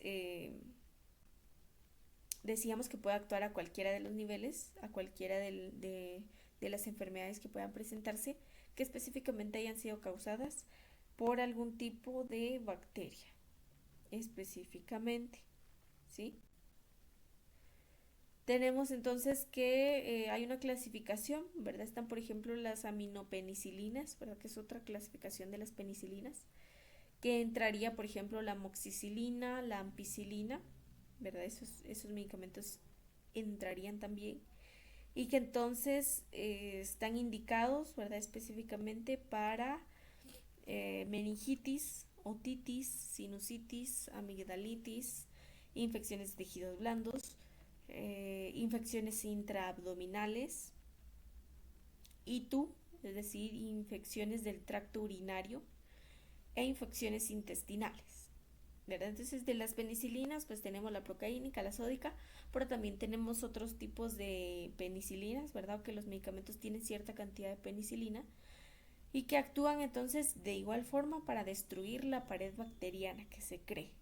decíamos que puede actuar a cualquiera de los niveles, a cualquiera de de las enfermedades que puedan presentarse, que específicamente hayan sido causadas por algún tipo de bacteria, específicamente, ¿sí? Tenemos entonces que hay una clasificación, ¿verdad? Están, por ejemplo, las aminopenicilinas, ¿verdad? Que es otra clasificación de las penicilinas, que entraría, por ejemplo, la amoxicilina, la ampicilina, ¿verdad? Esos medicamentos entrarían también y que entonces están indicados, ¿verdad? Específicamente para meningitis, otitis, sinusitis, amigdalitis, infecciones de tejidos blandos, infecciones intraabdominales, ITU, es decir, infecciones del tracto urinario e infecciones intestinales, ¿verdad? Entonces, de las penicilinas, pues tenemos la procaínica, la sódica, pero también tenemos otros tipos de penicilinas, ¿verdad? Que los medicamentos tienen cierta cantidad de penicilina y que actúan entonces de igual forma para destruir la pared bacteriana que se cree.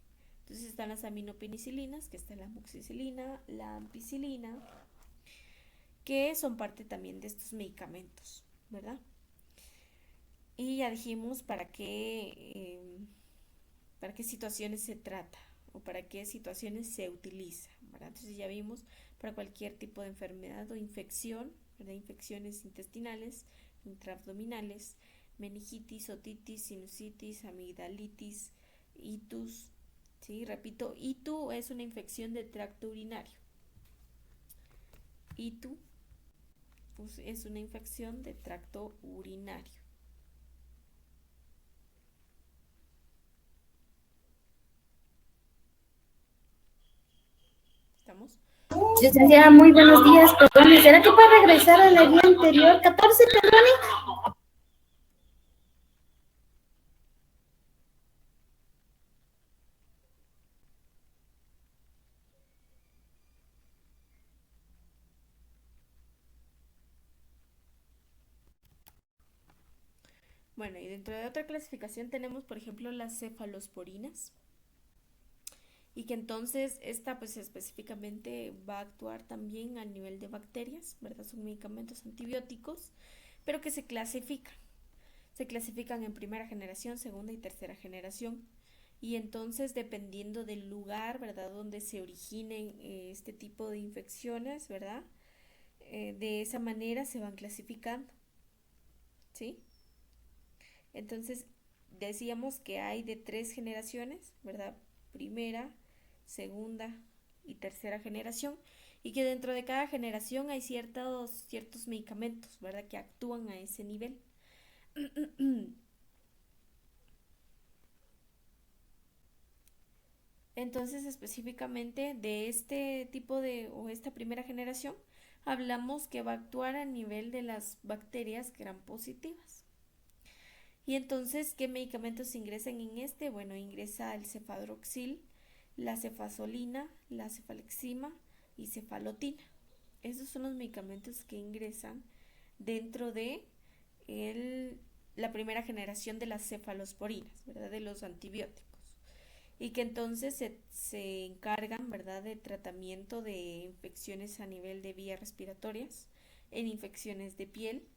Entonces están las aminopenicilinas, que está la amoxicilina, la ampicilina, que son parte también de estos medicamentos, ¿verdad? Y ya dijimos para qué situaciones se trata o para qué situaciones se utiliza, ¿verdad? Entonces ya vimos para cualquier tipo de enfermedad o infección, ¿verdad? Infecciones intestinales, intraabdominales, meningitis, otitis, sinusitis, amigdalitis, itus, ¿sí? Repito, ITU es una infección del tracto urinario. ITU pues, es una infección del tracto urinario. ¿Estamos? Licenciada, muy buenos días. Perdón, ¿será que puede regresar a la guía anterior? 14, perdone. Bueno, y dentro de otra clasificación tenemos, por ejemplo, las cefalosporinas, y que entonces esta pues específicamente va a actuar también a nivel de bacterias, ¿verdad? Son medicamentos antibióticos, pero que se clasifican. Se clasifican en primera generación, segunda y tercera generación. Y entonces, dependiendo del lugar, ¿verdad?, donde se originen este tipo de infecciones, ¿verdad? De esa manera se van clasificando, ¿sí? Entonces, decíamos que hay de 3 generaciones, ¿verdad? Primera, segunda y tercera generación, y que dentro de cada generación hay ciertos medicamentos, ¿verdad?, que actúan a ese nivel. Entonces, específicamente de este tipo o esta primera generación, hablamos que va a actuar a nivel de las bacterias gram positivas. Y entonces, ¿qué medicamentos ingresan en este? Bueno, ingresa el cefadroxil, la cefazolina, la cefalexima y cefalotina. Esos son los medicamentos que ingresan dentro de la primera generación de las cefalosporinas, ¿verdad? De los antibióticos. Y que entonces se encargan, ¿verdad?, de tratamiento de infecciones a nivel de vías respiratorias, en infecciones de piel,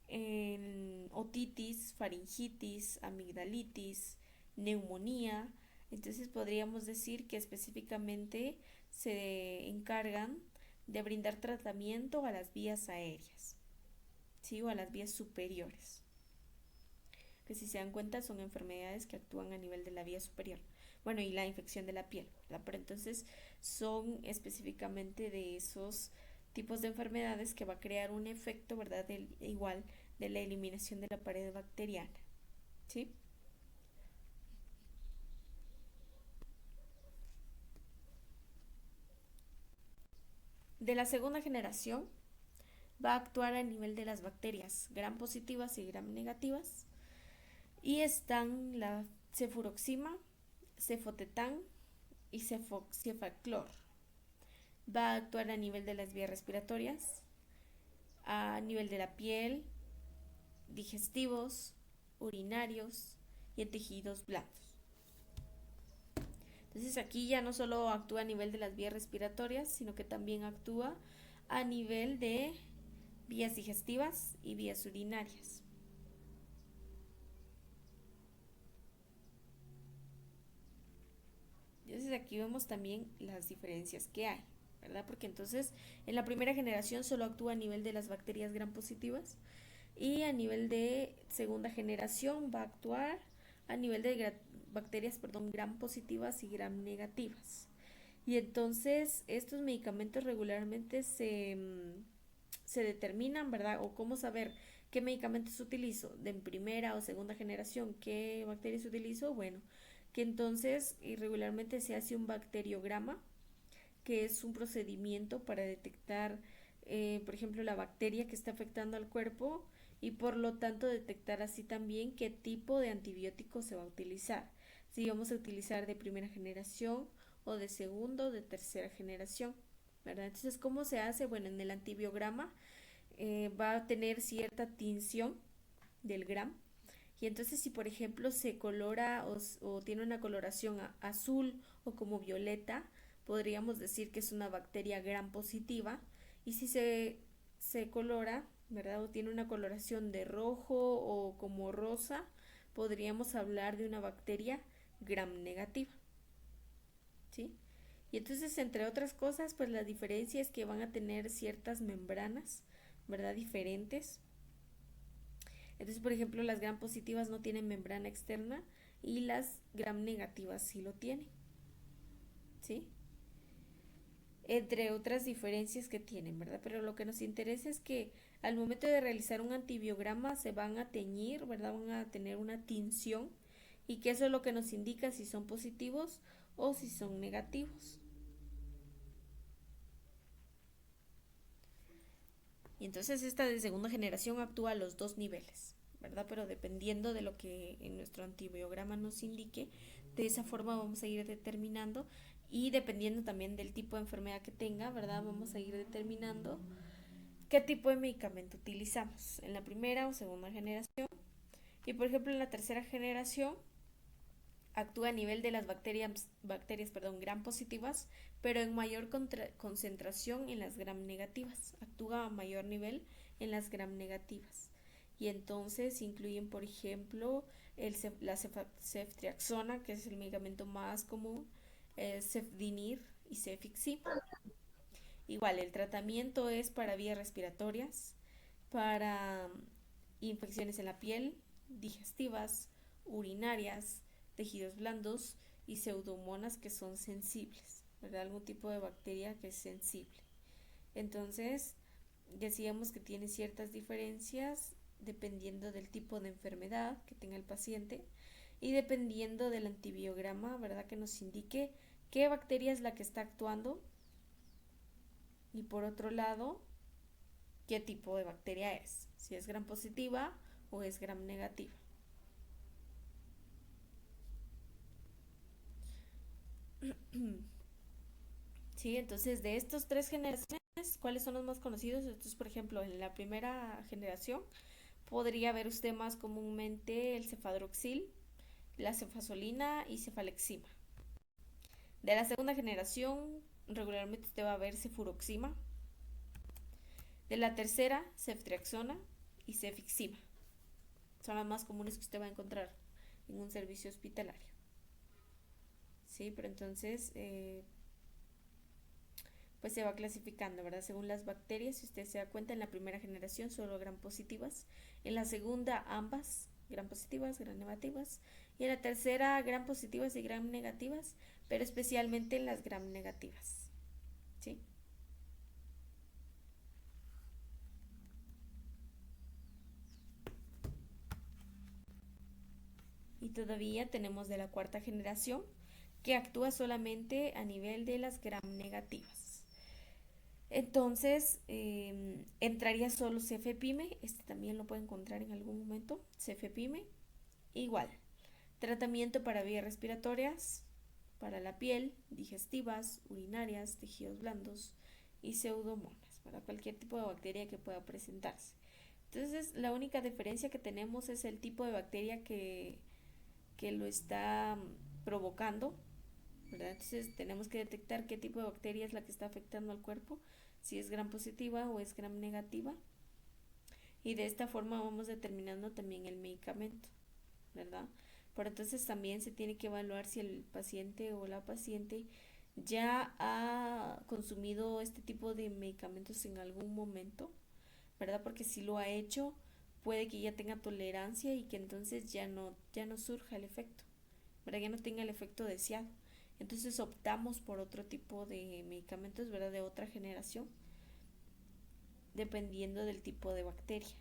en otitis, faringitis, amigdalitis, neumonía. Entonces podríamos decir que específicamente se encargan de brindar tratamiento a las vías aéreas, ¿sí? O a las vías superiores, que si se dan cuenta son enfermedades que actúan a nivel de la vía superior. Bueno, y la infección de la piel, ¿verdad? Pero entonces son específicamente de esos tipos de enfermedades que va a crear un efecto, ¿verdad? Igual de la eliminación de la pared bacteriana, ¿sí? De la segunda generación va a actuar a nivel de las bacterias gram positivas y gram negativas, y están la cefuroxima, cefotetán y cefaclor. Va a actuar a nivel de las vías respiratorias, a nivel de la piel, digestivos, urinarios y en tejidos blandos. Entonces aquí ya no solo actúa a nivel de las vías respiratorias, sino que también actúa a nivel de vías digestivas y vías urinarias. Entonces aquí vemos también las diferencias que hay, ¿verdad? Porque entonces en la primera generación solo actúa a nivel de las bacterias gram positivas y a nivel de segunda generación va a actuar a nivel de bacterias, gram positivas y gram negativas. Y entonces estos medicamentos regularmente se determinan, ¿verdad? O cómo saber qué medicamentos utilizo de primera o segunda generación, qué bacterias utilizo. Bueno, que entonces irregularmente se hace un bacteriograma, que es un procedimiento para detectar, por ejemplo, la bacteria que está afectando al cuerpo y por lo tanto detectar así también qué tipo de antibiótico se va a utilizar. Si vamos a utilizar de primera generación o de segunda o de tercera generación, ¿verdad? Entonces, ¿cómo se hace? Bueno, en el antibiograma va a tener cierta tinción del gram. Y entonces si por ejemplo se colora o tiene una coloración azul o como violeta, podríamos decir que es una bacteria gram positiva. Y si se colora, ¿verdad? O tiene una coloración de rojo o como rosa, podríamos hablar de una bacteria gram negativa. ¿Sí? Y entonces, entre otras cosas, pues la diferencia es que van a tener ciertas membranas, ¿verdad? Diferentes. Entonces, por ejemplo, las gram positivas no tienen membrana externa y las gram negativas sí lo tienen. ¿Sí? Entre otras diferencias que tienen, ¿verdad? Pero lo que nos interesa es que al momento de realizar un antibiograma se van a teñir, ¿verdad? Van a tener una tinción y que eso es lo que nos indica si son positivos o si son negativos. Y entonces esta de segunda generación actúa a los dos niveles, ¿verdad? Pero dependiendo de lo que en nuestro antibiograma nos indique, de esa forma vamos a ir determinando y dependiendo también del tipo de enfermedad que tenga, ¿verdad? Vamos a ir determinando qué tipo de medicamento utilizamos en la primera o segunda generación. Y por ejemplo en la tercera generación actúa a nivel de las bacterias gram positivas, pero en mayor concentración en las gram negativas. Actúa a mayor nivel en las gram negativas. Y entonces incluyen, por ejemplo, la ceftriaxona, que es el medicamento más común, cefdinir y cefixime. Igual, el tratamiento es para vías respiratorias, para infecciones en la piel, digestivas, urinarias, tejidos blandos y pseudomonas que son sensibles, ¿verdad? Algún tipo de bacteria que es sensible. Entonces, decíamos que tiene ciertas diferencias dependiendo del tipo de enfermedad que tenga el paciente y dependiendo del antibiograma, ¿verdad? Que nos indique qué bacteria es la que está actuando y por otro lado, qué tipo de bacteria es, si es gram positiva o es gram negativa. Sí, entonces de estos tres generaciones, ¿cuáles son los más conocidos? Entonces, por ejemplo, en la primera generación podría ver usted más comúnmente el cefadroxil, la cefazolina y cefalexima. De la segunda generación, regularmente usted va a ver cefuroxima. De la tercera, ceftriaxona y cefixima. Son las más comunes que usted va a encontrar en un servicio hospitalario. Sí, pero entonces pues se va clasificando, ¿verdad? Según las bacterias, si usted se da cuenta, en la primera generación solo gram positivas, en la segunda ambas, gram positivas, gram negativas, y en la tercera gram positivas y gram negativas, pero especialmente en las gram negativas, ¿sí? Y todavía tenemos de la cuarta generación que actúa solamente a nivel de las gram negativas. Entonces, entraría solo cefepime, este también lo puede encontrar en algún momento, cefepime, igual, tratamiento para vías respiratorias, para la piel, digestivas, urinarias, tejidos blandos y pseudomonas, para cualquier tipo de bacteria que pueda presentarse. Entonces, la única diferencia que tenemos es el tipo de bacteria que lo está provocando, ¿verdad? Entonces tenemos que detectar qué tipo de bacteria es la que está afectando al cuerpo, si es gram positiva o es gram negativa, y de esta forma vamos determinando también el medicamento, ¿verdad? Pero entonces también se tiene que evaluar si el paciente o la paciente ya ha consumido este tipo de medicamentos en algún momento, ¿verdad? Porque si lo ha hecho, puede que ya tenga tolerancia y que entonces ya no surja el efecto, ¿verdad? Ya no tenga el efecto deseado. Entonces optamos por otro tipo de medicamentos, ¿verdad? De otra generación, dependiendo del tipo de bacteria,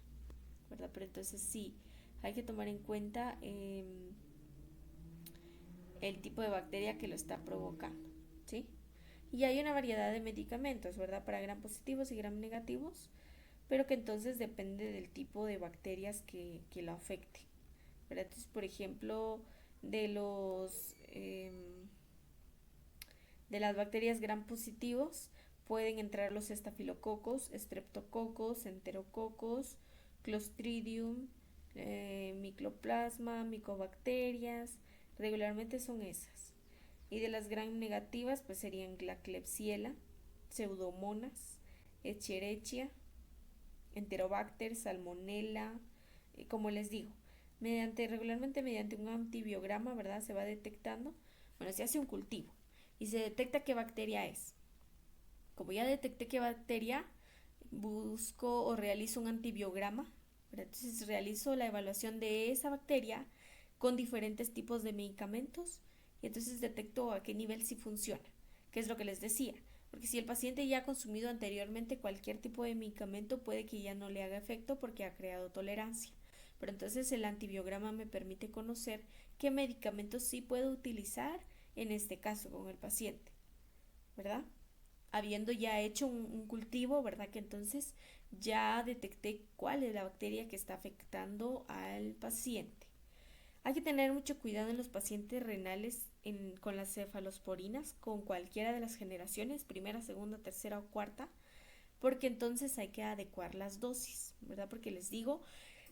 ¿verdad? Pero entonces sí, hay que tomar en cuenta el tipo de bacteria que lo está provocando, ¿sí? Y hay una variedad de medicamentos, ¿verdad? Para gram positivos y gram negativos, pero que entonces depende del tipo de bacterias que lo afecte, ¿verdad? Entonces, por ejemplo, de los de las bacterias gram positivos pueden entrar los estafilococos, streptococos, enterococos, clostridium, micoplasma, micobacterias, regularmente son esas. Y de las gram negativas pues serían la Klebsiella, Pseudomonas, Escherichia, Enterobacter, Salmonella, como les digo, regularmente mediante un antibiograma, ¿verdad? Se va detectando, bueno, se hace un cultivo y se detecta qué bacteria es. Como ya detecté qué bacteria, busco o realizo un antibiograma, ¿verdad? Entonces realizo la evaluación de esa bacteria con diferentes tipos de medicamentos y entonces detecto a qué nivel sí funciona, que es lo que les decía. Porque si el paciente ya ha consumido anteriormente cualquier tipo de medicamento, puede que ya no le haga efecto porque ha creado tolerancia. Pero entonces el antibiograma me permite conocer qué medicamentos sí puedo utilizar en este caso con el paciente, ¿verdad? Habiendo ya hecho un cultivo, ¿verdad? Que entonces ya detecté cuál es la bacteria que está afectando al paciente. Hay que tener mucho cuidado en los pacientes renales con las cefalosporinas, con cualquiera de las generaciones, primera, segunda, tercera o cuarta, porque entonces hay que adecuar las dosis, ¿verdad? Porque les digo,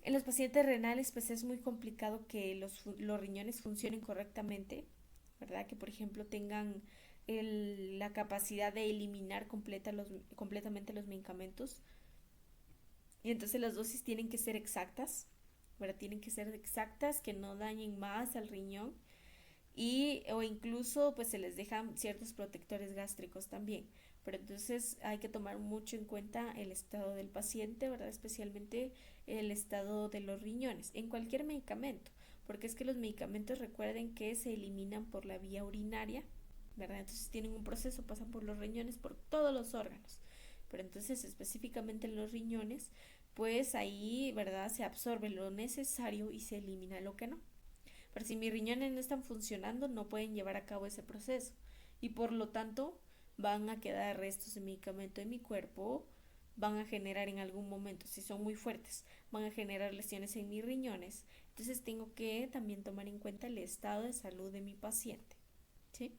en los pacientes renales pues es muy complicado que los riñones funcionen correctamente, ¿verdad? Que por ejemplo tengan la capacidad de eliminar completamente los medicamentos. Y entonces las dosis tienen que ser exactas, ¿verdad? Tienen que ser exactas, que no dañen más al riñón o incluso pues se les dejan ciertos protectores gástricos también. Pero entonces hay que tomar mucho en cuenta el estado del paciente, ¿verdad? Especialmente el estado de los riñones en cualquier medicamento, porque es que los medicamentos recuerden que se eliminan por la vía urinaria, ¿verdad? Entonces tienen un proceso, pasan por los riñones, por todos los órganos. Pero entonces específicamente en los riñones, pues ahí, ¿verdad? Se absorbe lo necesario y se elimina lo que no. Pero si mis riñones no están funcionando, no pueden llevar a cabo ese proceso. Y por lo tanto, van a quedar restos de medicamento en mi cuerpo, van a generar en algún momento, si son muy fuertes, van a generar lesiones en mis riñones. Entonces tengo que también tomar en cuenta el estado de salud de mi paciente, ¿sí?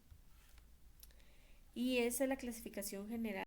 Y esa es la clasificación general